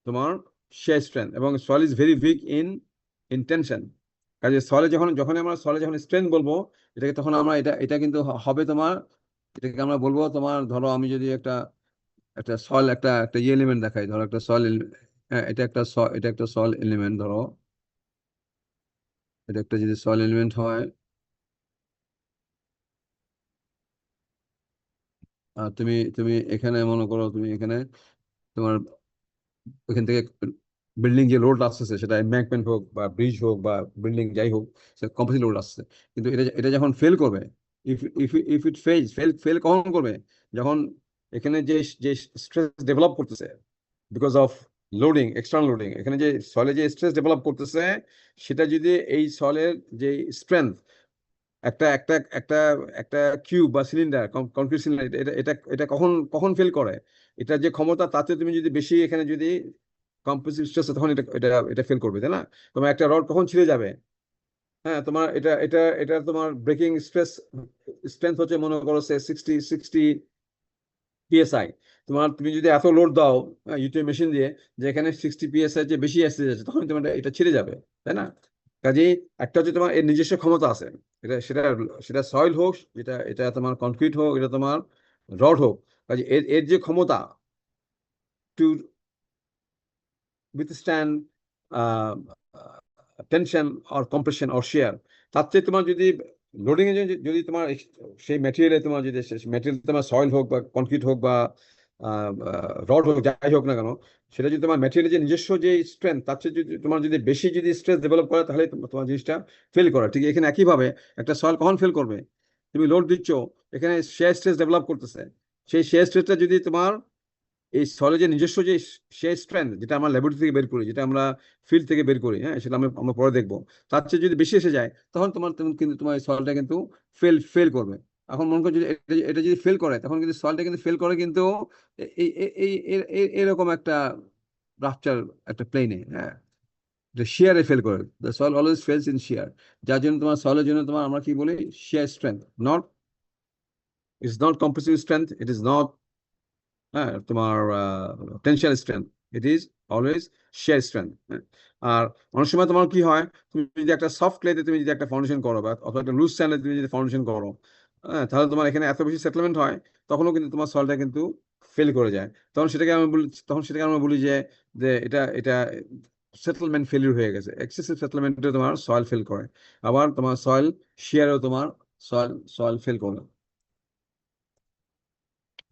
তোমার শেয়ার স্ট্রেন্থ। এবং soil is very weak in tension. কাজে সয়েলে যখন আমরা সয়েলে যখন স্ট্রেন্থ বলবো, এটাকে তখন আমরা এটা এটা কিন্তু হবে তোমার, এটাকে আমরা বলবো তোমার, ধরো আমি যদি একটা একটা সয়েল একটা একটা ইয়ে এলিমেন্ট দেখাই, ধরো একটা সয়েল, এটা একটা এটা একটা সয়েল এলিমেন্ট, ধরো এটা একটা যদি সয়েল এলিমেন্ট হয়, আর তুমি তুমি এখানে মনে করো, তুমি এখানে তোমার ওইখান থেকে বিল্ডিং যে লোড আসছে, সেটা এম্বাঙ্কমেন্ট হোক বা ব্রিজ হোক বা বিল্ডিং যাই হোক, সে কম্প্রেসিভ লোড আসছে। কিন্তু এটা এটা যখন ফেল করবে, if if if it fail fail কখন করবে? যখন এখানে যে যে স্ট্রেস ডেভেলপ করতেছে because of loading, external loading, এখানে যে সয়েলে যে স্ট্রেস ডেভেলপ করতেছে, সেটা যদি এই সয়েলের যে স্ট্রেংথ, একটা একটা একটা একটা কিউব বা সিলিন্ডার, কনক্রিট সিলিন্ডার, এটা এটা এটা কখন কখন ফেল করে? এটা যে ক্ষমতা, তাতে তুমি যদি বেশি এখানে যদি কম্প্রেসিভ স্ট্রেস, তখন এটা এটা এটা ফেল করবে, তাই না? তোমার একটা রড কখন ছিঁড়ে যাবে? হ্যাঁ, তোমার এটা এটা এটা তোমার ব্রেকিং স্ট্রেস স্ট্রেংথ হচ্ছে মনে করো সে 60 PSI। তুমি যদি এত লোড দাও ইউটিউব মেশিন দিয়ে, যেখানে 60 PSI যে বেশি আসতে যাচ্ছে, তখন তোমার এটা ছিঁড়ে যাবে, তাই না? কাজেই একটা হচ্ছে তোমার এর নিজস্ব ক্ষমতা আছে, এটা সেটা সেটা সয়েল হোক, যেটা এটা তোমার কনক্রিট হোক, এটা তোমার রড হোক। কাজে এর এর যে ক্ষমতা to withstand tension or compression or shear, তার চেয়ে তোমার যদি লোডিং এ যদি তোমার সেই ম্যাটেরিয়ালে তোমার যদি ম্যাটেরিয়াল তোমার সয়েল হোক বা কনক্রিট হোক বা রড হোক, যাই হোক না কেন, সেটা যদি তোমার ম্যাটেরিয়ালের যে নিজস্ব যে স্ট্রেংথ, তার চেয়ে যদি তোমার যদি বেশি যদি স্ট্রেস ডেভেলপ করে, তাহলে তোমার জিনিসটা ফেল করে। ঠিক এখানে একইভাবে একটা সয়েল কখন ফেল করবে? তুমি লোড দিচ্ছ, এখানে শেয়ার স্ট্রেস ডেভেলপ করতেছে, সেই শেয়ার স্ট্রেসটা যদি তোমার এই সলিড যে নিজস্ব যে সেই স্ট্রেংথ, যেটা আমরা ল্যাবরেটরি থেকে বের করি, যেটা আমরা ফিল্ড থেকে বের করি, হ্যাঁ সেটা আমরা আমরা পরে দেখবো, তার চেয়ে যদি বেশি এসে যায়, তখন কিন্তু তোমার সলটা কিন্তু ফেল করবে। এখন মনে করো যদি এটা যদি ফেল করে, তখন কিন্তু সলটা কিন্তু ফেল করে কিন্তু এই এই এই এরকম একটা রাপচার একটা প্লেনে, হ্যাঁ, শিয়ারে ফেল করে। The soil always fails in shear. যার জন্য তোমার সয়েলের জন্য তোমার আমরা কি বলি, shear strength, not it's not compressive strength, it is not, হ্যাঁ, তোমার tension strength, it is always shear strength. আর অনেক সময় তোমার কি হয়, তুমি যদি একটা সফট ক্লেতে তুমি যদি একটা ফাউন্ডেশন করো, বা অথবা একটা লুজ স্যান্ডে তুমি যদি ফাউন্ডেশন করো, হ্যাঁ, তাহলে তোমার এখানে এত বেশি সেটেলমেন্ট হয়, তখনও কিন্তু তোমার সলটা কিন্তু ফেল করে যায়। তখন সেটাকে আমরা বলি যে যে এটা এটা সেটেলমেন্ট ফেলিউর হয়ে গেছে। এক্সেসিভ সেটেলমেন্টে তোমার সয়েল ফেল করে, আবার তোমার সয়েল শিয়ারেও তোমার সয়েল সয়েল ফেল করে।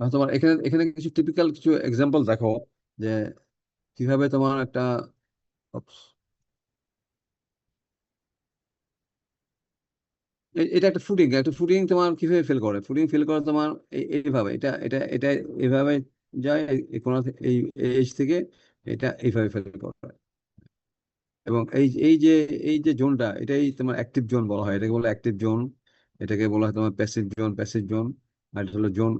তোমার এখানে এখানে কিছু টিপিক্যাল কিছু এক্সাম্পল দেখো যে কিভাবে তোমার একটা Oops. এটা একটা ফুডিং তোমার কিভাবে ফেল করে, ফুডিং ফেল করে তোমার এইভাবে, এটা এটা এটা এইভাবে যায়, এই কোণা এই এইচ থেকে এটা এইভাবে ফেল করে। এবং এই যে জোনটা, এটাই তোমার অ্যাক্টিভ জোন বলা হয়, এটাকে বলে অ্যাক্টিভ জোন, এটাকে বলা হয় তোমার প্যাসিভ জোন। আর এটা হলো জোন,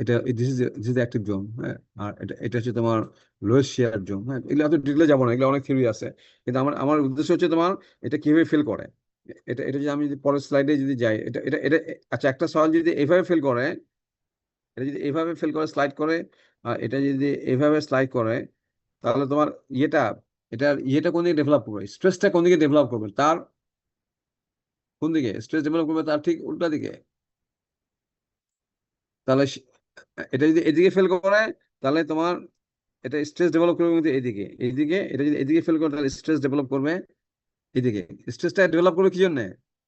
এটা দিস ইজ অ্যাক্টিভ জোন, হ্যাঁ। আর এটা এটা হচ্ছে তোমার লোয়েস্ট শেয়ার জোন, হ্যাঁ। এগুলো এত ডিটেলে যাবো না, এগুলো অনেক থিওরি আছে, কিন্তু আমার আমার উদ্দেশ্য হচ্ছে তোমার এটা কিভাবে ফেল করে। এটা এটা যদি আমি যদি পরের স্লাইডে যদি যাই, এটা এটা এটা আচ্ছা, একটা সওয়াল যদি এইভাবে ফেল করে, এটা যদি এইভাবে ফেল করে স্লাইড করে, আর এটা যদি এইভাবে স্লাইড করে, তাহলে তোমার ইয়েটা, এটার ইয়েটা কোন দিকে ডেভেলপ করবে, স্ট্রেসটা কোন দিকে ডেভেলপ করবে, তার কোন দিকে স্ট্রেস ডেভেলপ করবে, তার ঠিক উল্টা দিকে। তাহলে এটা যদি এদিকে ফেল করে, তাহলে তোমার এটা স্ট্রেস ডেভেলপ করবে কিন্তু এইদিকে, এইদিকে এটা যদি এদিকে ফেল করে, তাহলে স্ট্রেস ডেভেলপ করবে এদিকে। স্ট্রেসটা ডেভেলপ করবে কি জন্য?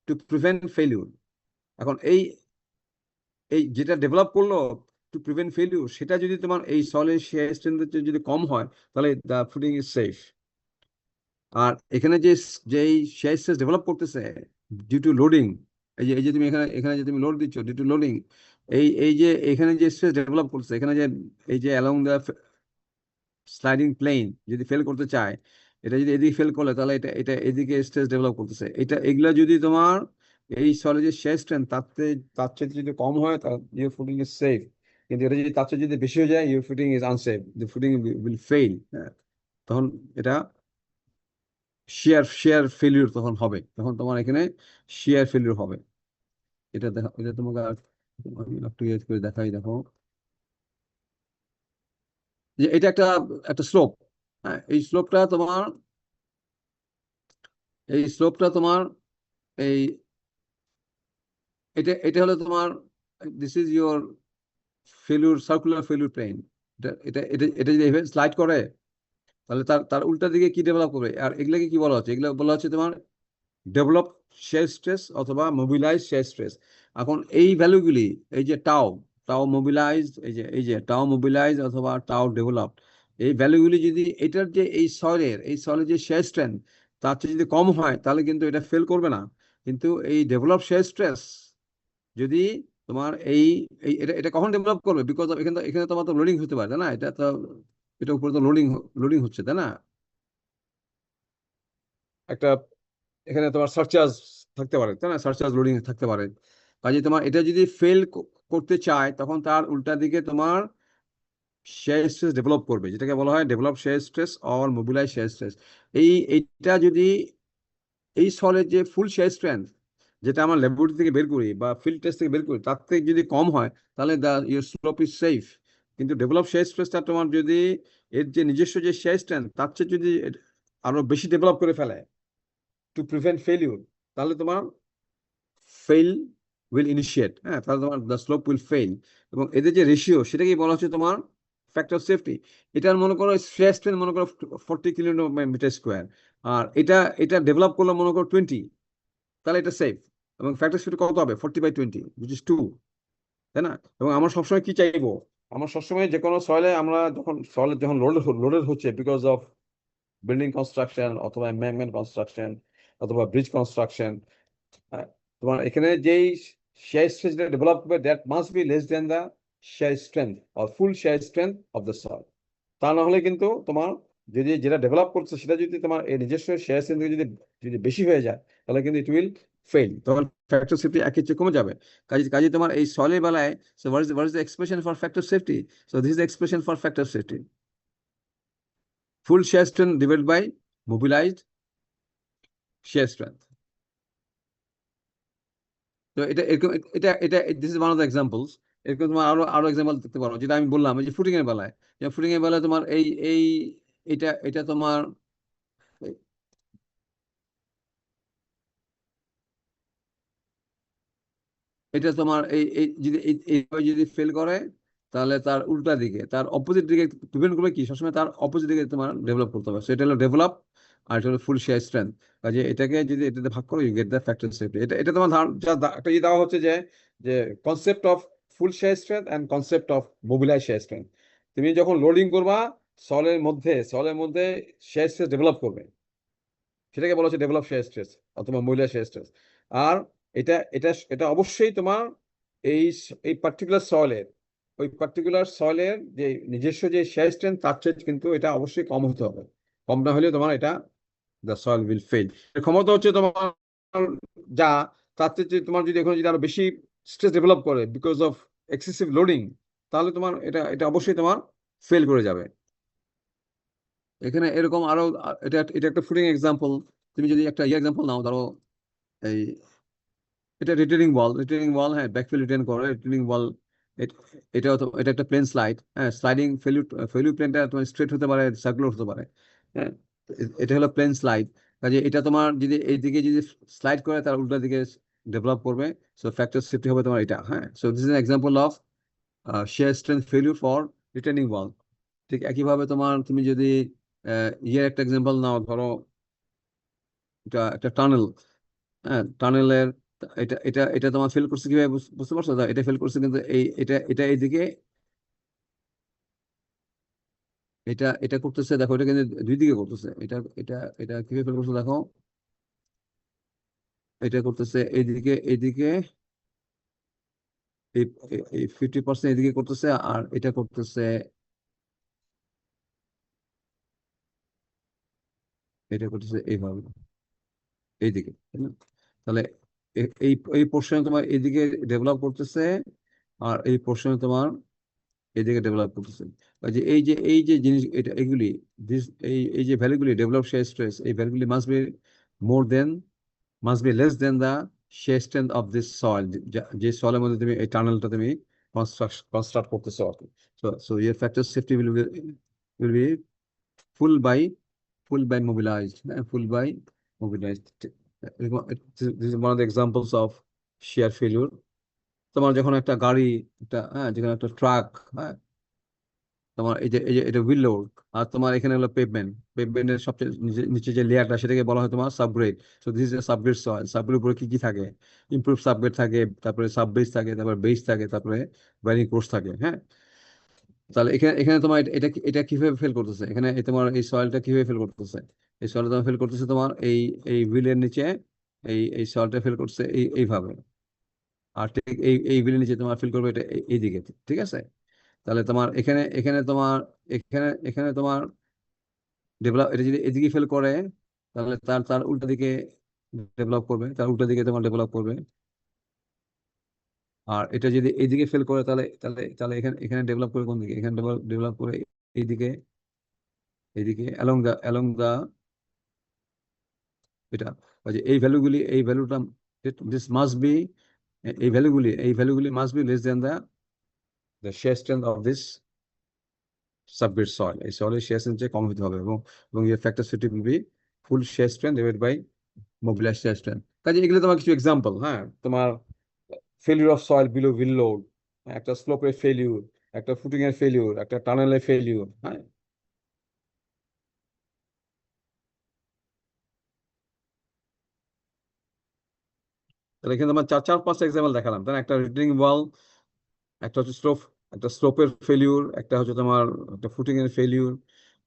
To prevent failure. এখন এই এই যেটা ডেভেলপ করলো টু প্রিভেন্ট ফেলিউর, সেটা যদি তোমার এই সলিড শেয়ার স্ট্রেন্থ যদি কম হয়, তাহলে দ্য ফুডিং ইজ সেফ। আর এখানে যে যেই শেয়ার স্ট্রেস ডেভেলপ করতেছে ডিউ টু লোডিং, এই যে তুমি এখানে এখানে যে তুমি লোড দিচ্ছ ডিউ টু লোডিং, এই যে এখানে যে স্ট্রেস ডেভেলপ করছে, এখানে যে এই যে অ্যালং দ্য স্লাইডিং প্লেন যদি ফেল করতে চায়, এটা যদি এদিকে ফেল করলে, তাহলে এটা এটা এদিকে স্ট্রেস ডেভেলপ করতেছে। এটা এগুলা যদি তোমার এই সলিডের শেয়ার স্ট্রেন্থ তার চেয়ে যদি কম হয়, তাহলে ইউর ফুডিং ইজ সেফ। কিন্তু এটা যদি তার চেয়ে যদি বেশি হয়ে যায়, your fooding is unsafe, the fooding will fail. তখন এটা শেয়ার ফেলিউর তখন হবে, তখন তোমার এখানে শেয়ার ফেলিউর হবে। এটা দেখা, এটা তোমাকে আমি একটু ইয়ে করে দেখাই, দেখো যে এটা একটা একটা স্লোপ, হ্যাঁ। এই স্লোপটা তোমার এই এটা এটা হলো তোমার, this is your failure, circular failure plane. এটা এটা এটা এটা যদি এভাবে স্লাইড করে, তাহলে তার তার উল্টা দিকে কি ডেভেলপ করবে, আর এগুলাকে কি বলা হচ্ছে? এগুলো বলা হচ্ছে তোমার ডেভেলপ শেয়ার স্ট্রেস অথবা মোবিলাইজ শেয়ার স্ট্রেস। এখন এই ভ্যালুগুলি, এই যে টাও টাও মোবিলাইজ, এই যে টাও মোবিলাইজ অথবা টাও ডেভেলপ, এই ভ্যালুগুলি যদি এটার যে এই সয়েলের যে শেয়ার স্ট্রেন্থ তার চেয়ে যদি কম হয়, তাহলে কিন্তু এটা ফেল করবে না। কিন্তু এই ডেভেলপ শেয়ার স্ট্রেস যদি তোমার এই এটা এটা কখন ডেভেলপ করবে, বিকজ এখানে এখানে তোমার তো লোডিং হতে পারে, তাই না? এটা তো এটা উপরে তো লোডিং লোডিং হচ্ছে, তাই না? একটা এখানে তোমার সারচার্জ থাকতে পারে, তাই না? সারচার্জ লোডিং থাকতে পারে। কাজে তোমার এটা যদি ফেল করতে চায়, তখন তার উল্টা দিকে তোমার শেয়ার স্ট্রেস ডেভেলপ করবে, যেটাকে বলা হয় develop share stress or mobilise share stress. এইটা যদি এই সলের যে ফুল শেয়ার স্ট্রেংথ, যেটা আমরা ল্যাবরেটরি থেকে বের করি বা ফিল্ড টেস্ট থেকে বের করি, তার থেকে যদি কম হয়, তাহলে ইউর স্লোপ ইজ সেফ। কিন্তু ডেভেলপ শেয়ার স্ট্রেসটা তোমার যদি এর যে নিজস্ব যে শেয়ার স্ট্রেংথ তার চেয়ে যদি আরো বেশি ডেভেলপ করে ফেলে টু প্রিভেন্ট ফেলিউর, তাহলে তোমার ফেল উইল ইনিশিয়েট, হ্যাঁ। তাহলে তোমার দ্য স্লোপ উইল ফেল। এবং এদের যে রেশিও, সেটাকেই বলা হচ্ছে তোমার ফ্যাক্টর সেফটি। এটার মনে করো শেয়ার স্ট্রেন্থ মনে করো 40 কিলোমিটার স্কোয়ার, আর এটা এটা ডেভেলপ করলে মনে করো 20, তাহলে এটা সেফ। এবং ফ্যাক্টর সেফটি কত হবে? 40/20, which is 2, তাই না? এবং আমরা সবসময় কি চাইবো? আমরা সবসময় যে কোনো সয়েলে, আমরা যখন সয়েল যখন লোডেড হচ্ছে বিকজ অফ বিল্ডিং কনস্ট্রাকশন অথবা এমব্যাঙ্কমেন্ট কনস্ট্রাকশন অথবা ব্রিজ কনস্ট্রাকশন, তোমার এখানে যেই শেয়ার স্ট্রেস ডেভেলপ হবে, that must be less than the share strength or full share strength of the soil. তা না হলে কিন্তু তোমার যদি যেটা ডেভেলপ করছে সেটা যদি তোমার এই নিজস্ব শেয়ার স্ট্রেংথ যদি যদি বেশি হয়ে যায়, তাহলে কিন্তু ইট উইল ফেল, তখন ফ্যাক্টর সেফটি একের চেয়ে কমে যাবে। কাজে কাজে তোমার এই সয়েলের বেলায়, so what is the expression for factor safety? So this is the expression for factor safety: full shear strength divided by mobilized shear strength. তো এটা এরকম, এটা এটা this is one of the examples. এরকম তোমার আরো আরো এক্সাম্পল দেখতে পারো, যেটা আমি বললাম এই যে ফুটিং এর বেলায়, ফুটিং এর বেলায় তোমার এই এটা এটা তোমার এটা তোমার এই যদি এইভাবে যদি ফেল করে, তাহলে তার উল্টা দিকে, তার অপোজিট দিকে প্রিভেন্ট করবে কি, সবসময় তার অপোজিট দিকে তোমার ডেভেলপ করতে হবে। সেটা হলো ডেভেলপ, আর এটা হলো ফুল শেয়ার স্ট্রেংথ। কাজে এটাকে যদি এটাতে ভাগ করো, you get the factor safety. এটা এটা তোমার যা একটা দেওয়া হচ্ছে যে যে concept of full shear strength and concept of mobilized shear strength. তুমি যখন লোডিং করবা সলের মধ্যে shear stress ডেভেলপ করবে, সেটাকে বলা হচ্ছে ডেভেলপ shear stress অথবা মোবিলার shear stress। আর এটা অবশ্যই তোমার এই পার্টিকুলার সয়েলের যে নিজস্ব যে shear strength তার চেয়ে কিন্তু এটা অবশ্যই কম হতে হবে। কম না হলে তোমার এটা the soil will fail। এর ক্ষমতা হচ্ছে তোমার যা, তার চেয়ে তোমার যদি এখন যদি আরো বেশি স্ট্রেস ডেভেলপ করে বিকজ অফ এক্সেসিভ লোডিং, তাহলে তোমার এটা অবশ্যই তোমার ফেল করে যাবে। এখানে এরকম আরো এটা একটা ফুটিং এক্সাম্পল। তুমি যদি একটা এক্সাম্পল নাও, ধরো এই এটা রিটেনিং ওয়াল, হ্যাঁ, ব্যাকফিল রিটেন করে রিটেনিং ওয়াল। এটা একটা প্লেন স্লাইড, হ্যাঁ, স্লাইডিং ফেলিউর প্লেনটা তোমার স্ট্রেট হতে পারে, সার্কুলার হতে পারে, হ্যাঁ। এটা হলো প্লেন স্লাইড, কাজে এটা তোমার যদি এইদিকে যদি স্লাইড করে তার উল্টা দিকে ডেভেলপ করবে, সো ফ্যাক্টর সেফটি হবে তোমার এটা, হ্যাঁ। So this is an example of shear strength failure for retaining wall। ঠিক একইভাবে তুমি যদি একটা এক্সাম্পল নাও, ধরো এটা একটা টানেল, হ্যাঁ, টানেলের এটা এটা এটা তোমার ফেল করছে কিভাবে বুঝতে পারছো? এটা ফেল করছে কিন্তু এটা এইদিকে এটা করতেছে, দেখো এটা কিন্তু দুই দিকে করতেছে। এটা কিভাবে ফেল করছে দেখো, এটা করতেছে এইদিকে এই 50% এদিকে করতেছে, আর এটা করতেছে এইভাবে এইদিকে, তাই না? তাহলে এই পোর্শনে তোমার এইদিকে ডেভেলপ করতেছে, আর এই পোর্শনে তোমার এইদিকে ডেভেলপ করতেছে। এই যে জিনিস এগুলি এই যে ভ্যালুগুলি ডেভেলপ shear stress, এই ভ্যালুগুলি must be less than the shear strength of this soil, যে সয়েলের মধ্যে তুমি এই টানেলটা তুমি কনস্ট্রাক্ট করতেছো। So your factor safety will be full by mobilized, full by mobilized। This is one of the examples of shear failure। তোমার যখন একটা গাড়ি, যখন একটা ট্রাক, হ্যাঁ, তোমার এই যে এটা হুইল লোড, আর তোমার এখানে হলো পেভমেন্টের সবচেয়ে নিচে যে লেয়ারটা, সেটাকে বলা হয় তোমার subgrade. So this is subgrade soil. Subgrade উপরে কি থাকে? ইমপ্রুভ সাবগ্রেড থাকে, তারপরে সাববেস থাকে, তারপরে বেস থাকে, তারপরে ওয়ারিং কোর্স থাকে, হ্যাঁ। তাহলে এখানে তোমার এটা কিভাবে ফেল করতেছে? এখানে তোমার এই সয়েলটা কিভাবে ফেল করতেছে? এই সয়েলটা তোমার ফেল করতেছে তোমার এই হুইলের নিচে, এই সয়েলটা ফেল করছে এইভাবে। আর ঠিক এই হুইলের নিচে তোমার ফেল করবে এটা এইদিকে, ঠিক আছে? তাহলে তোমার এখানে তোমার ডেভেলপ, এটা যদি এদিকে ফেল করে, তাহলে তার উল্টা দিকে ডেভেলপ করবে, তার উল্টা দিকে তোমার ডেভেলপ করবে। আর এটা যদি এইদিকে ফেল করে, তাহলে এখানে ডেভেলপ করে কোন দিকে? এখানে ডেভেলপ করে এইদিকে অ্যালং দা এটা। এই ভ্যালুটা দিস মাস্ট বি, এই ভ্যালুগুলি must be less than the shear strength of this subgrade soil. এই সয়েলের shear strength কম হতে হবে, এবং এর factor safety will be full shear strength divide by mobilised shear strength। কাজে এগুলো তোমার কিছু এক্সাম্পল, হ্যাঁ। তোমার failure of soil below wheel load, একটা স্লোপের ফেলিউর, একটা ফুটিং এর ফেলিউর, একটা টানেলের ফেলিউর, হ্যাঁ। তাহলে এখানে তোমার চার পাঁচটা এক্সাম্পল দেখালাম, তাই না? একটা রিটেনিং ওয়াল, একটা হচ্ছে স্লোপের ফেলিউর, একটা হচ্ছে তোমার একটা ফুটিং এর ফেলিউর,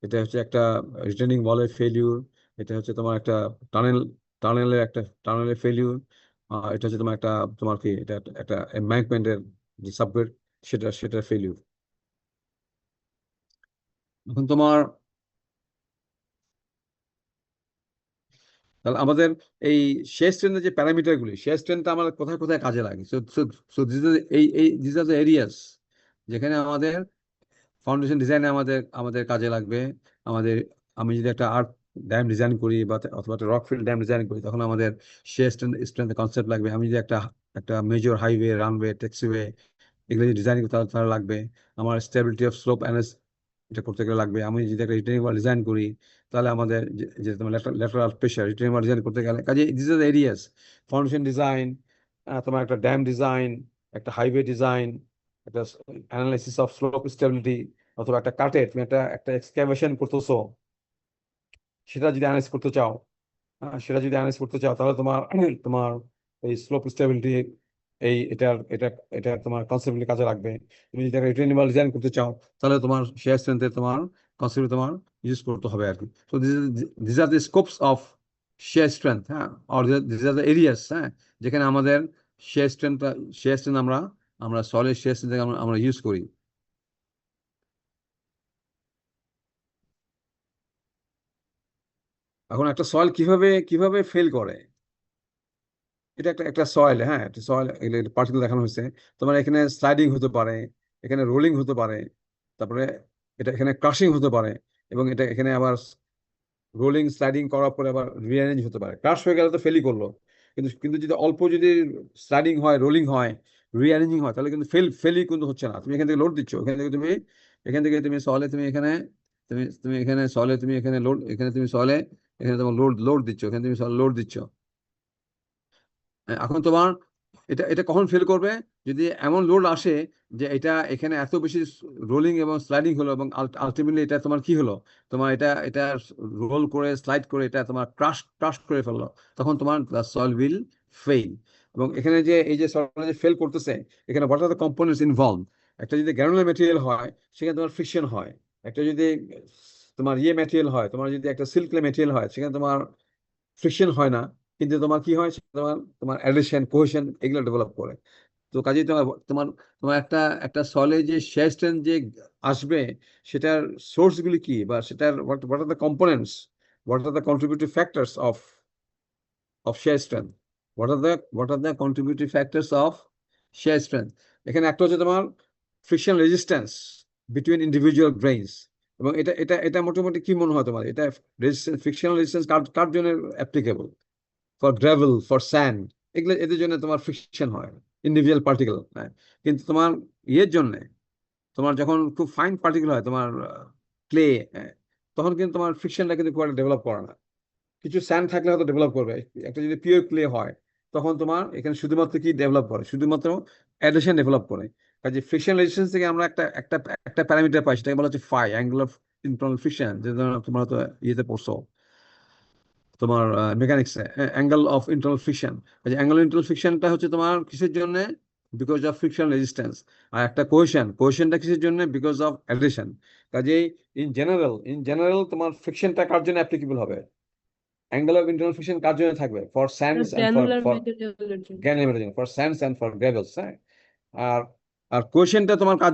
এটা হচ্ছে একটা রিটেনিং ওয়ালের ফেলিউর, এটা হচ্ছে তোমার একটা টানেলের ফেলিউর, এটা হচ্ছে তোমার তোমার কি এটা একটা এম্বাঙ্কমেন্টের যে সাবগ্রেড, সেটার ফেলিউর। এখন তোমার তাহলে আমাদের এই shear strength যে প্যারামিটারগুলি, shear strengthটা আমাদের কোথায় কোথায় কাজে লাগে? So this are the areas যেখানে আমাদের ফাউন্ডেশন ডিজাইনে আমাদের কাজে লাগবে। আমি যদি একটা আর্ট ড্যাম ডিজাইন করি, অথবা একটা রকফিল ড্যাম ডিজাইন করি, তখন আমাদের shear strength কনসেপ্ট লাগবে। আমি যদি একটা মেজর হাইওয়ে, রানওয়ে, ট্যাক্সিওয়ে এগুলো যদি ডিজাইন করি, তাহলে লাগবে। আমার স্টেবিলিটি অফ স্লোপ অ্যানালাইসিস এটা করতে গেলে লাগবে। আমি যদি একটা রিটেনিং ওয়াল ডিজাইন করি, তাহলে আমাদের যে তোমার lateral pressure retaining wall design করতে গেলে, কাজে this are areas. Foundation design, তোমার একটা ড্যাম ডিজাইন, একটা হাইওয়ে ডিজাইন, একটা অ্যানালাইসিস অফ স্লোপ স্টেবিলিটি, অথবা একটা তুমি একটা এক্সক্যাভেশন করতেছো, সেটা যদি অ্যানালাইজ করতে চাও, তাহলে তোমার এই স্লোপ স্টেবিলিটি এই এটা এটা তোমার কনসেপ্টলি কাজে লাগবে। তুমি যদি একটা রিটেনেবল ডিজাইন করতে চাও, তাহলে তোমার শেয়ার স্ট্রেংথের তোমার কনসেপ্ট তোমার ইউজ করতে হবে আর কি। So this are the scopes of shear strength, হ্যাঁ, or this are the areas, হ্যাঁ, যেখানে আমাদের শেয়ার স্ট্রেংথ আমরা সলিড শেয়ার স্ট্রেংথ আমরা ইউজ করি। এখন একটা সয়েল কিভাবে ফেল করে, এটা একটা সয়েল, হ্যাঁ, একটা সয়েল পার্টিকেল দেখানো হয়েছে। তোমার এখানে স্লাইডিং হতে পারে, এখানে রোলিং হতে পারে, তারপরে এটা এখানে ক্রাশিং হতে পারে, এবং এটা এখানে আবার রোলিং স্লাইডিং করার পরে আবার রিঅ্যারেঞ্জ হতে পারে। ক্রাশ হয়ে গেলে তো ফেলই করলো, কিন্তু কিন্তু যদি অল্প যদি স্লাইডিং হয়, রোলিং হয়, রিঅ্যারেঞ্জিং হয়, তাহলে কিন্তু ফেলই কিন্তু হচ্ছে না। তুমি এখান থেকে লোড দিচ্ছ, এখান থেকে তুমি সলে তুমি এখানে তুমি এখানে সলে তুমি এখানে লোড, এখানে তুমি সলে এখানে তোমার লোড দিচ্ছ, এখানে তুমি লোড দিচ্ছ। এখন তোমার এটা এটা কখন ফেল করবে, যদি এমন লোড আসে যে এটা এখানে এত বেশি রোলিং এবং স্লাইডিং হলো, এবং আলটিমেটলি এটা তোমার কি হলো, তোমার এটা রোল করে স্লাইড করে এটা তোমার ক্রাশ করে ফেললো, তখন তোমার সয়েল উইল ফেল। এবং এখানে যে এই যে সয়েল যে ফেল করতেছে, এখানে what are the components involve. একটা যদি গ্রানুলার ম্যাটেরিয়াল হয়, সেখানে তোমার ফ্রিকশন হয়। একটা যদি তোমার ম্যাটেরিয়াল হয়, তোমার যদি একটা সিল্ক ম্যাটেরিয়াল হয়, সেখানে তোমার ফ্রিকশন হয় না, কিন্তু তোমার কি হয়, তোমার তোমার অ্যাডিশন কোহেশন এগুলো ডেভেলপ করে। তো কাজেই তোমার তোমার তোমার একটা সলে যে শেয়ার স্ট্রেংথ যে আসবে, সেটার সোর্স গুলি কি, বা সেটার what are the components, what are the contributive factors of shear strength, what are the contributive factors of shear strength. এখানে একটা হচ্ছে তোমার friction resistance between individual grains. এবং এটা মোটামুটি কি মনে হয় তোমার, এটা রেজিস্ট্যান্স, ফ্রিকশনাল রেজিস্ট্যান্স কার জন্য applicable? For gravel, for sand, এগুলো এদের জন্য তোমার ফ্রিকশন হয়, ইন্ডিভিজুয়াল পার্টিকেল। কিন্তু তোমার জন্য, তোমার যখন খুব ফাইন পার্টিকেল হয়, তোমার ক্লে, তখন কিন্তু তোমার ফ্রিকশনটা কিন্তু খুব একটা ডেভেলপ করে না। কিছু স্যান্ড থাকলে হয়তো ডেভেলপ করবে। একটা যদি পিওর ক্লে হয়, তখন তোমার এখানে শুধুমাত্র কি ডেভেলপ করে, শুধুমাত্র অ্যাডিশন ডেভেলপ করে। কাজে ফ্রিকশন রেজিস্ট্যান্স থেকে আমরা একটা একটা একটা প্যারামিটার পাই, সেটাকে বলা হচ্ছে phi, angle of internal friction, যে তোমার হয়তো ইয়েতে পড়ছো, তোমার মেকানিক্সে, angle of internal friction. Angle internal ফ্রিকশনটা হচ্ছে তোমার কিসের জন্য, বিকজ অফ ফ্রিকশন রেজিস্ট্যান্স। আর একটা কোহেশনটা কিসের জন্য, বিকজ অফ অ্যাডিশন। কাজেই ইন জেনারেল তোমার ফ্রিকশনটা কার জন্য অ্যাপ্লিকেবল হবে, অ্যাঙ্গেল অফ ইন্টারনাল ফ্রিকশন কার জন্য থাকবে, for sands and for granular for ম্যাটেরিয়ালের জন্য, granular, for sands and for gravels, হ্যাঁ। আর আর কোহেশনটা তোমার কার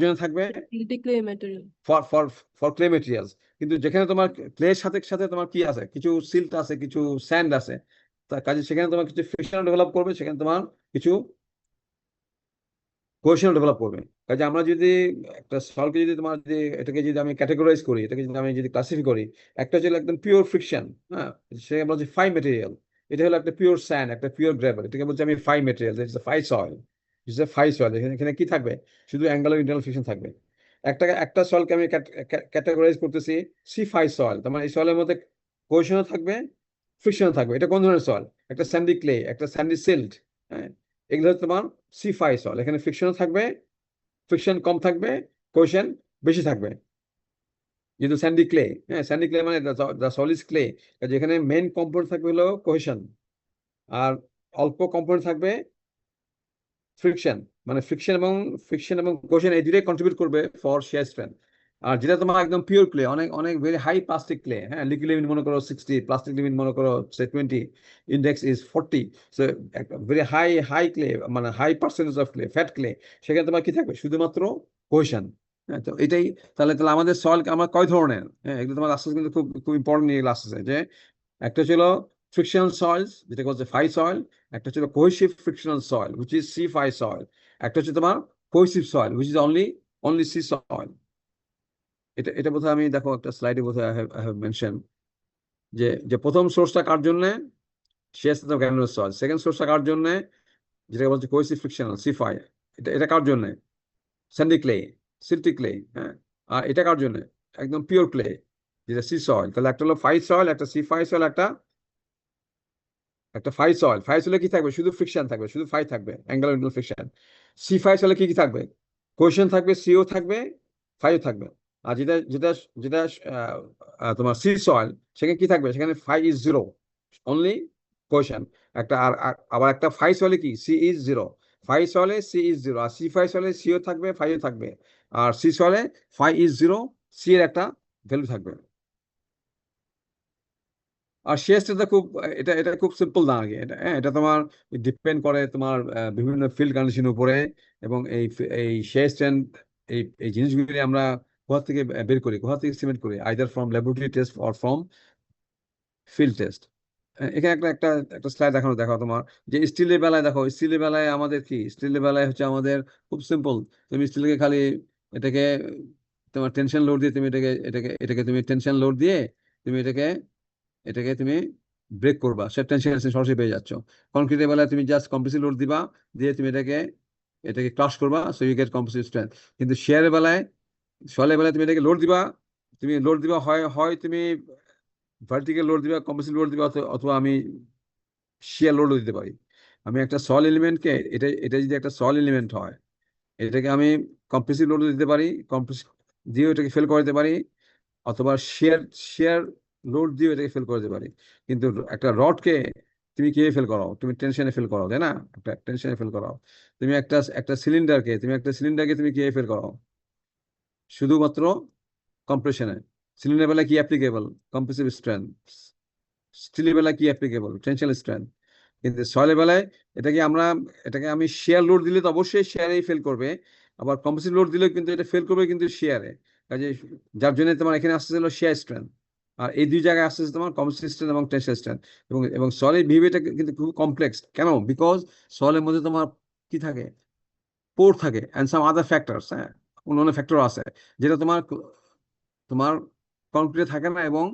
জন্য থাকবে, silty clay material. For for for clay materials. কিন্তু যেখানে তোমার ক্লের সাথে সাথে তোমার কি আছে, কিছু সিল্ট আছে, কিছু স্যান্ড আছে, তার কাজে সেখানে তোমার কিছু ফ্রিকশন ডেভেলপ করবে, সেখানে তোমার কিছু কোহেশন ডেভেলপ করবে। কাজে আমরা যদি একটা সলকে যদি তোমার যদি এটাকে যদি আমি ক্যাটেগরাইজ করি, এটাকে যদি আমি যদি ক্লাসিফাই করি, একটা হচ্ছে একদম পিওর ফ্রিকশন, হ্যাঁ, সে আমরা যে ফাই মেটেরিয়াল, এটা হলো একটা পিওর স্যান্ড, একটা পিওর গ্রেভেল, এটাকে বলছি আমি phi material, it's phi soil. এখানে কি থাকবে, শুধু অ্যাঙ্গেল অফ ইন্টারনাল ফ্রিকশন থাকবে। একটা সয়েলকে আমি ক্যাটেগরাইজ করতেছি সি ফাই সয়েল, তার মানে এই সয়েলের মধ্যে কোহেশনও থাকবে, ফ্রিকশনও থাকবে। এটা কোন ধরনের সয়েল, একটা স্যান্ডি ক্লে, একটা স্যান্ডি সিল্ট, হ্যাঁ, এগুলো হচ্ছে তোমার সি5 সয়েল। এখানে ফ্রিকশনও থাকবে, ফ্রিকশন কম থাকবে, কোহেশন বেশি থাকবে। যেহেতু স্যান্ডি ক্লে, হ্যাঁ, স্যান্ডি ক্লে মানে সলিড ক্লে, যেখানে মেইন কম্পোনেন্ট থাকবে হলো কোহেশন, আর অল্প কম্পোনেন্ট থাকবে ফ্রিকশন। মানে ফ্রিকশন এবং কোহেশন এই দুটোই কন্ট্রিবিউট করবে ফর শেয়ার স্ট্রেংথ। আর যেটা তোমার একদম পিওর ক্লে, অনেক অনেক ভেরি হাই প্লাস্টিক ক্লে, হ্যাঁ, লিকুইড লিমিট মনে করো 60, প্লাস্টিক লিমিট মনে করো 20, ইন্ডেক্স ইজ 40, সো একটা ভেরি হাই ক্লে, মানে high percentage of clay, fat clay, সেখানে তোমার কি থাকবে, শুধুমাত্র কোহেশন। হ্যাঁ, তো এটাই তাহলে তাহলে আমাদের সয়েল আমরা কয় ধরনের, হ্যাঁ, এগুলো তোমার আস্তে আস্তে কিন্তু খুব খুব ইম্পর্টেন্ট এগুলো আসছে, যে একটা ছিল ফ্রিকশনাল সয়েলস, যেটাকে বলছে ফাই সয়েল। একটা ছিল cohesive frictional soil, which is সি5 সয়েল। একটা হচ্ছে তোমার cohesive soil, which is only c soil. এটা এটা বোধহয় আমি দেখো একটা স্লাইডে বোধহয় আই হ্যাভ মেনশন, যে যে প্রথম সোর্সটা কার জন্য, শেষ গ্রানুলার সয়েল। সেকেন্ড সোর্সটা কার জন্য, যেটা বলছে কোহেসিভ ফ্রিকশনাল সি5, এটা এটা কার জন্য, স্যান্ডি ক্লে, সিল্টি ক্লে, হ্যাঁ। আর এটা কার জন্য, একদম পিওর ক্লে, যেটা সি সয়েল। তাহলে একটা হলো ফাই সয়েল, একটা সি5 সয়েল, একটা ফাই সয়েলে কি থাকবে, শুধু ফ্রিকশন থাকবে, শুধু ফাই থাকবে, অ্যাঙ্গেল অফ ফ্রিকশন। সি5 সয়েলে কি কি থাকবে, কোহেশন থাকবে, সিও থাকবে, ফাইও থাকবে। আর যেটা যেটা যেটা তোমার সি সয়েল, সেখানে কি থাকবে, সেখানে ফাই ইজ 0, অনলি কোয়েশন একটা আবার একটা ফাইস হলে কি সি ইজ জিরো, ফাইস হলে সি ইজ জিরো, আর সি ফাইস হলে সিও থাকবে ফাইও থাকবে, আর সিস হলে ফাই ইজ জিরো, সি এর একটা ভ্যালু থাকবে। আর শেষটা খুব এটা এটা খুব সিম্পল না আগে এটা, হ্যাঁ এটা তোমার ডিপেন্ড করে তোমার বিভিন্ন ফিল্ড কন্ডিশন উপরে, এবং এই শেষ ট্রেন্ড এই জিনিসগুলি আমরা কোথা থেকে বের করি, কোথা থেকে এস্টিমেট করি, either from laboratory test or from field test. এখানে একটা একটা একটা স্লাইড দেখো তোমার, যে স্টিলের বেলায় দেখো, স্টিলের বেলায় আমাদের কি, স্টিলের বেলায় হচ্ছে আমাদের খুব সিম্পল, তুমি স্টিলকে খালি এটাকে তোমার টেনশন লোড দিয়ে তুমি এটাকে তুমি টেনশন লোড দিয়ে তুমি এটাকে তুমি ব্রেক করবা, সে টেনশন সরাসরি পেয়ে যাচ্ছ। কনক্রিটের বেলায় তুমি জাস্ট কম্প্রেসিভ লোড দিবা, দিয়ে তুমি এটাকে ক্রাশ করবা, so you get compressive strength. কিন্তু শেয়ারের বেলায়, সলের বেলায় তুমি এটাকে লোড দিবা, হয় হয় তুমি ভার্টিক্যাল লোড দিবা, কম্প্রেসিভ লোড দিবা, অথবা আমি শিয়ার লোডও দিতে পারি। আমি একটা সল এলিমেন্টকে, এটা যদি একটা সল এলিমেন্ট হয়, এটাকে আমি কম্প্রেসিভ লোডও দিতে পারি, কম্প্রেসিভ দিয়েও এটাকে ফেল করে দিতে পারি, অথবা শেয়ার লোড দিয়ে এটাকে ফেল করে দিতে পারি। কিন্তু একটা রডকে তুমি কিভাবে ফেল করাও, তুমি টেনশনে ফেল করাও, তাই না, একটা টেনশনে ফেল করাও। তুমি একটা সিলিন্ডারকে তুমি কিভাবে ফেল করাও, শুধুমাত্র কম্প্রেশনে। সিলিন্ডার বেলায় কি অ্যাপ্লিকেবল, কম্প্রেসিভ স্ট্রেন্থ। স্টিলের বেলায় কি অ্যাপ্লিকেবল, টেনশন স্ট্রেন্থ। কিন্তু সয়েলের বেলায় এটাকে আমি শেয়ার লোড দিলে তো অবশ্যই শেয়ারেই ফেল করবে, আবার কম্পোজিট লোড দিলেও কিন্তু এটা ফেল করবে কিন্তু শেয়ারে। কাজে যার জন্য তোমার এখানে আসতেছিল শেয়ার স্ট্রেন্থ, আর এই দুই জায়গায় আসতেছে তোমার কম্পোজিট স্ট্রেন্থ এবং টেনশন স্ট্রেন্থ। এবং সয়েলের বিহেভিয়ারটা কিন্তু খুব কমপ্লেক্স। কেন? বিকজ সয়েলের মধ্যে তোমার কি থাকে, পোর থাকে, অ্যান্ড সাম আদার ফ্যাক্টরস, হ্যাঁ অন্যান্য ফ্যাক্টর আছে, যেটা তোমার তোমার কনক্রিটে থাকে না এবং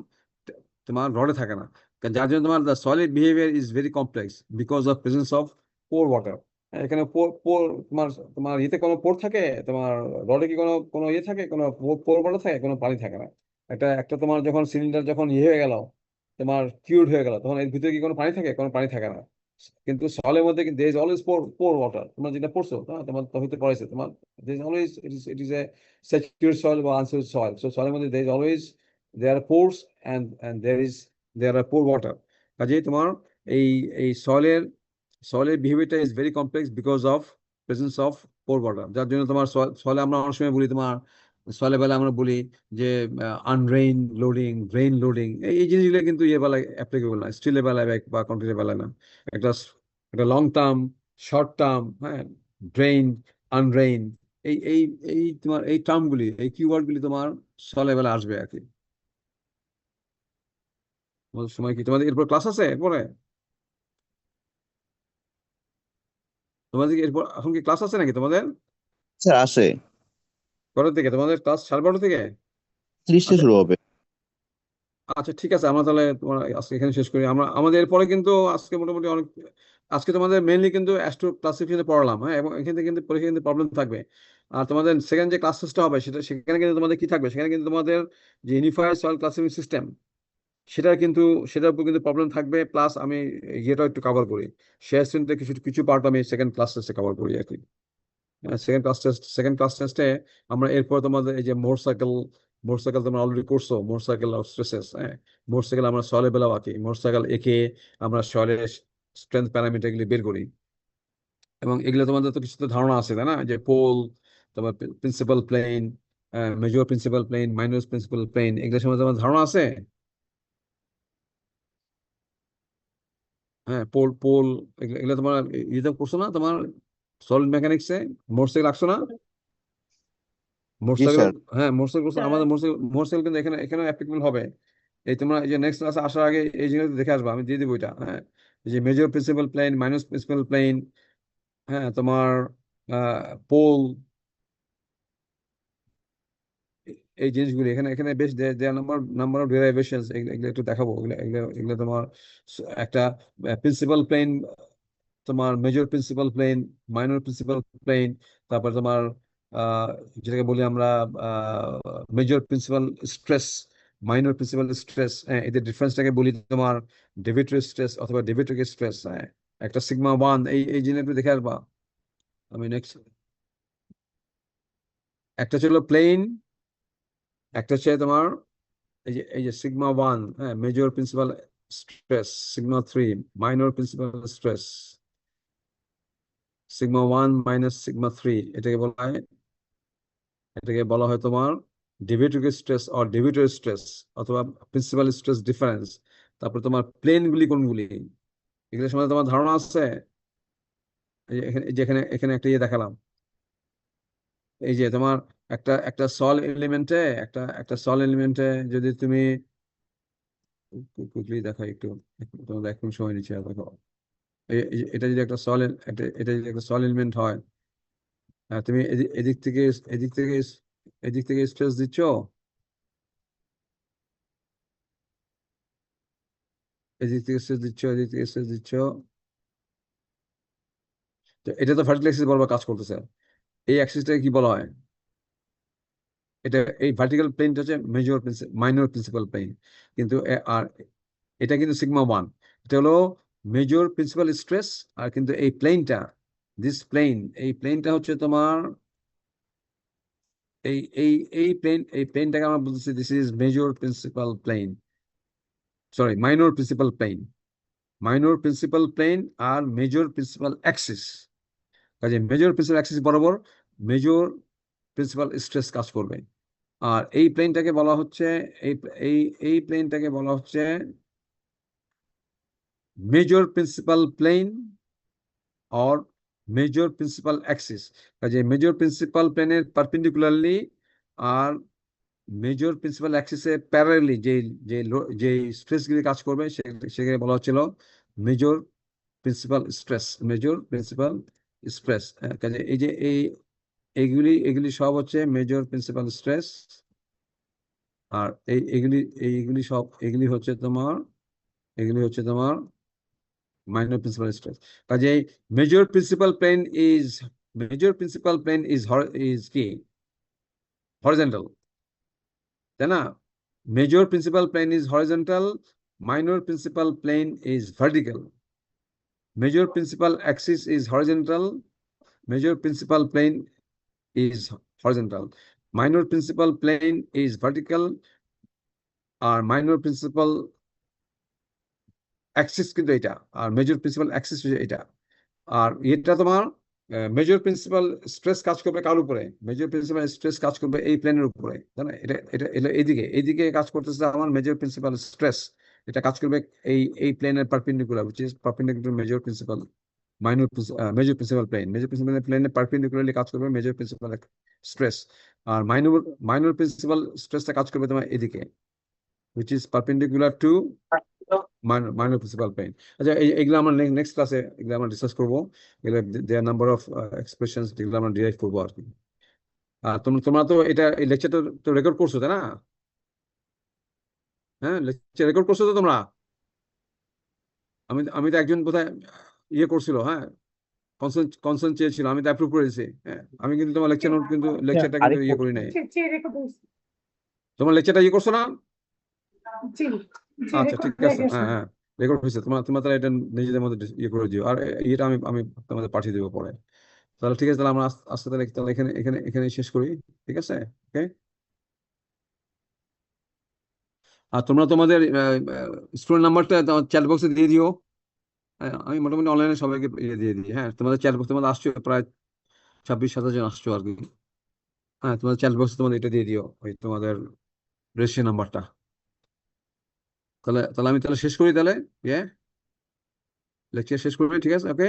তোমার রডে থাকে না। যার জন্য তোমার the solid behaviour is very complex because of presence of pore water. এখানে পোর তোমার তোমার ইয়েতে কোনো পোর থাকে, তোমার রডে কি কোনো কোনো ইয়ে থাকে, কোনো পোর ওয়াটার থাকে, কোনো পানি থাকে না। একটা তোমার যখন সিলিন্ডার যখন ইয়ে হয়ে গেল, তোমার কিউড হয়ে গেল, তখন এর ভিতরে কি কোনো পানি থাকে, কোনো পানি থাকে না। কিন্তু সলের মধ্যে কিন্তু there is always pore water. তোমরা যেটা পড়ছো, তোমার হতে পড়েছে তোমার, there is always it is a saturated soil বা আনস্যাচুরেটেড সয়েল। সো সলের মধ্যে there is always there are pores and there are poor water. কাজেই তোমার এই এই সয়েলের বিহেভিয়ারটা is very complex because of presence of pore water. যার জন্য তোমার সলে আমরা অনেক সময় বলি, তোমার সলে বেলা আমরা বলি যে আনরেইন লোডিং, রেইন লোডিং, এই জিনিসগুলো কিন্তু ইয়ে বেলায় অ্যাপ্লিকেবল না, স্টিলের বেলায় বা কংক্রিটের বেলায় না। একটা একটা লং টার্ম, শর্ট টার্ম, হ্যাঁ, ড্রেইন, আনরেইন, এই এই এই তোমার এই টার্মগুলি, এই কিওয়ার্ডগুলি তোমার সলে বেলা আসবে আর কি। তোমাদের সময় কি, তোমাদের এরপর ক্লাস আছে এরপরে, তোমাদের কি এরপর এখন কি ক্লাস আছে নাকি তোমাদের? স্যার আছে, কটার থেকে তোমাদের ক্লাস? 12:30 থেকে? 30 আচ্ছা শুরু হবে। আচ্ছা, ঠিক আছে, আমরা তাহলে তোমার আজকে এখানে শেষ করি। আমাদের এরপরে কিন্তু আজকে মোটামুটি অনেক, আজকে তোমাদের মেইনলি কিন্তু অ্যাস্ট্রো ক্লাসিফিকেশন পড়ালাম, হ্যাঁ, এবং এখান থেকে কিন্তু পরীক্ষা কিন্তু প্রবলেম থাকবে। আর তোমাদের সেকেন্ড যে ক্লাস টেস্টটা হবে সেখানে কিন্তু তোমাদের কি থাকবে, সেখানে কিন্তু তোমাদের যে ইউনিফাইড সয়েল ক্লাসিফিকেশন সিস্টেম, কিন্তু সেটার উপর কিন্তু প্রবলেম থাকবে। প্লাস আমি ইয়েটাও একটু কভার করি, শেয়ার স্ট্রেন্থের কিছু কিছু পার্ট আমি সেকেন্ড ক্লাস টেস্টে কভার করি আর কি। সেকেন্ড ক্লাস টেস্টে আমরা এরপর তোমাদের এই যে মোটরসাইকেল তোমরা অলরেডি করছো, মোটরসাইকেল অফ স্ট্রেসেস, হ্যাঁ, মোটরসাইকেল আমরা সয়েলের বেলাও আঁকি, মোটরসাইকেল এঁকে আমরা সয়েলের স্ট্রেংথ প্যারামিটার এগুলি বের করি। এবং এগুলো তোমাদের তো কিছু তো ধারণা আছে, তাই না, যে পোল, তোমার principal plane, major principal plane, minor principal plane, এগুলোর সময় তোমার ধারণা আছে। হ্যাঁ, পোল পোল এগুলো তোমার ইয়েতে করছো না, তোমার সলিড মেকানিক্সে মোটরসাইকেল আঁকছো না? জি মোটরসাইকেল, স্যার। হ্যাঁ মোটরসাইকেল করছো, স্যার আমাদের মোটরসাইকেল কিন্তু এখানে অ্যাপ্লিকেবল হবে। এই তোমরা এই যে নেক্সট ক্লাসে আসার আগে এই জিনিসটা দেখে আসবা, আমি দিয়ে দিবো এটা, হ্যাঁ, এই যে major principal plane, minor principal plane, হ্যাঁ, তোমার পোল, এই জিনিসগুলি এখানে এখানে বেশ দেয়ার নাম্বার অফ ডেরিভেশনস, এগুলো একটু দেখাবো। এগুলো এগুলো এগুলো তোমার একটা প্রিন্সিপাল প্লেন, তোমার major principal plane, minor principal plane, তারপর তোমার আহ, যেটাকে বলি আমরা major principal stress, minor principal stress, এদের ডিফারেন্সটাকে বলি তোমার ডেভিটরি স্ট্রেস অথবা ডেভিটরিক স্ট্রেস, একটা সিগমা ওয়ান, এই জিনিস একটু দেখে আসবা। আমি নেক্সট, একটা ছিল প্লেন, একটা হচ্ছে তোমার এই যে সিগমা ওয়ান, হ্যাঁ, major principal stress, sigma 3 minor principal stress, sigma 1 minus sigma 3, এটাকে বলা হয় তোমার ডিভিয়েটিভ স্ট্রেস অর ডিভিয়েটিভ স্ট্রেস অথবা প্রিন্সিপাল স্ট্রেস ডিফারেন্স। তারপর তোমার প্লেনগুলি কোনগুলি, এগুলোর সম্বন্ধে তোমার ধারণা আছে? এখানে একটা ইয়ে দেখালাম, এই যে তোমার একটা সল এলিমেন্টে একটা সল এলিমেন্টে যদি তুমি কুইকলি দেখাই একটু, তোমাদের এক মিনিট সময় নিচ্ছে, দেখো এটা যদি একটা সল এটা যদি একটা সল এলিমেন্ট হয়, তুমি এদিক থেকে এদিক থেকে এদিক থেকে স্ট্রেস দিচ্ছ, এদিক থেকে স্ট্রেস দিচ্ছ, এদিক থেকে স্ট্রেস দিচ্ছ, তো এটা তো ভার্টিক্যাল অ্যাক্সিস বরাবর কাজ করতেছে। এই অ্যাক্সিসটাকে কি বলা হয়? এই ভার্টিক্যাল প্লেনটা হচ্ছে মাইনর প্রিন্সিপাল প্লেন, কিন্তু আর এটা কিন্তু সিগমা 1, এটা হলো মেজর প্রিন্সিপাল স্ট্রেস। আর কিন্তু এই প্লেনটা এই প্লেনটা হচ্ছে তোমার এই প্লেনটাকে আমরা বলতেছি this is major principal plane, sorry minor principal plane. Minor principal plane আর মেজর প্রিন্সিপাল অ্যাক্সিস, কাজে মেজর প্রিন্সিপাল অ্যাক্সিস বরাবর মেজর প্রিন্সিপাল স্ট্রেস কাজ করবে। আর এই প্লেনটাকে বলা হচ্ছে এই প্লেনটাকে বলা হচ্ছে major principal plane or major principal axis. কাজে মেজর প্রিন্সিপাল প্লেনের পারপেন্ডিকুলারলি আর মেজর প্রিন্সিপাল অ্যাক্সিসে প্যারালালি যে স্ট্রেসগুলি কাজ করবে সেগুলো বলা হচ্ছিল major principal stress, major principal stress. কাজে এই যে এইগুলি সব হচ্ছে মেজর প্রিন্সিপাল স্ট্রেস, আর এগুলি হচ্ছে তোমার মাইনর প্রিন্সিপাল স্ট্রেস। কাজে মেজর প্রিন্সিপাল প্লেন ইজ কি হরিজন্টাল, তাই না? Major principal plane is horizontal, minor principal plane is vertical. Major principal axis is horizontal, major principal plane is horizontal, minor principal plane is vertical, আর minor principal axis কিন্তু এটা, আর major principal axis এটা। আর এটা তোমার major principal stress কাজ করবে কার উপরে? Major principal stress কাজ করবে এই প্লেনের উপরে, তাই না? এটা এইদিকে কাজ করতেছে আমার মেজর প্রিন্সিপাল স্ট্রেস, এটা কাজ করবে এই প্লেনের perpendicular, which is perpendicular major principal major principal প্লেনের পারপেন্ডিকুলারলি কাজ করবে মেজর প্রিন্সিপাল স্ট্রেস। আর মাইনর প্রিন্সিপাল স্ট্রেসটা কাজ করবে তোমার এদিকে, which is perpendicular to minor principal plane. আচ্ছা, এইগুলো আমরা নেক্সট ক্লাসে এগুলো আমরা ডিসকাস করবো। এগুলো দেয়ার নাম্বার অফ এক্সপ্রেশনস যেগুলো আমরা ডিরাইভ করবো আর কি। তোমরা তো এই লেকচারটা তো রেকর্ড করছো, তাই না? হ্যাঁ, লেকচার রেকর্ড করছো তো তোমরা? আমি তো একজন বোধহয় ইয়ে করছিল, হ্যাঁ, কনসার্ন চেয়েছিল, আমি তো অ্যাপ্রুভ করেছি। হ্যাঁ, আমি কিন্তু তোমার লেকচার নোট কিন্তু লেকচারটা কিন্তু ইয়ে করি নাই। তোমার লেকচারটা ইয়ে করছো না? আচ্ছা, ঠিক আছে, হ্যাঁ রেকর্ড হয়েছে। তোমরা তাহলে এটা নিজেদের মধ্যে ইয়ে করে দিও, আর এটা আমি তোমাদের পাঠিয়ে দেবো পরে। তাহলে ঠিক আছে, তাহলে আমরা আস্তে তাহলে এখানে শেষ করি, ঠিক আছে? ওকে। আর তোমরা তোমাদের স্টুডেন্ট নাম্বারটা চ্যাট বক্সে দিয়ে দিও। আমি মোটামুটি অনলাইনে সবাইকে ইয়ে দিয়ে দিই। হ্যাঁ, তোমাদের চ্যাট বক্স তোমাদের আসছো প্রায় 26-27 জন আসছো আর কি। হ্যাঁ, তোমাদের চ্যাট বক্সে তোমাদের এটা দিয়ে দিও, ওই তোমাদের রেজিস্ট্রেশন নাম্বারটা। তাহলে আমি শেষ করি তাহলে, লেকচার শেষ করবি, ঠিক আছে? ওকে।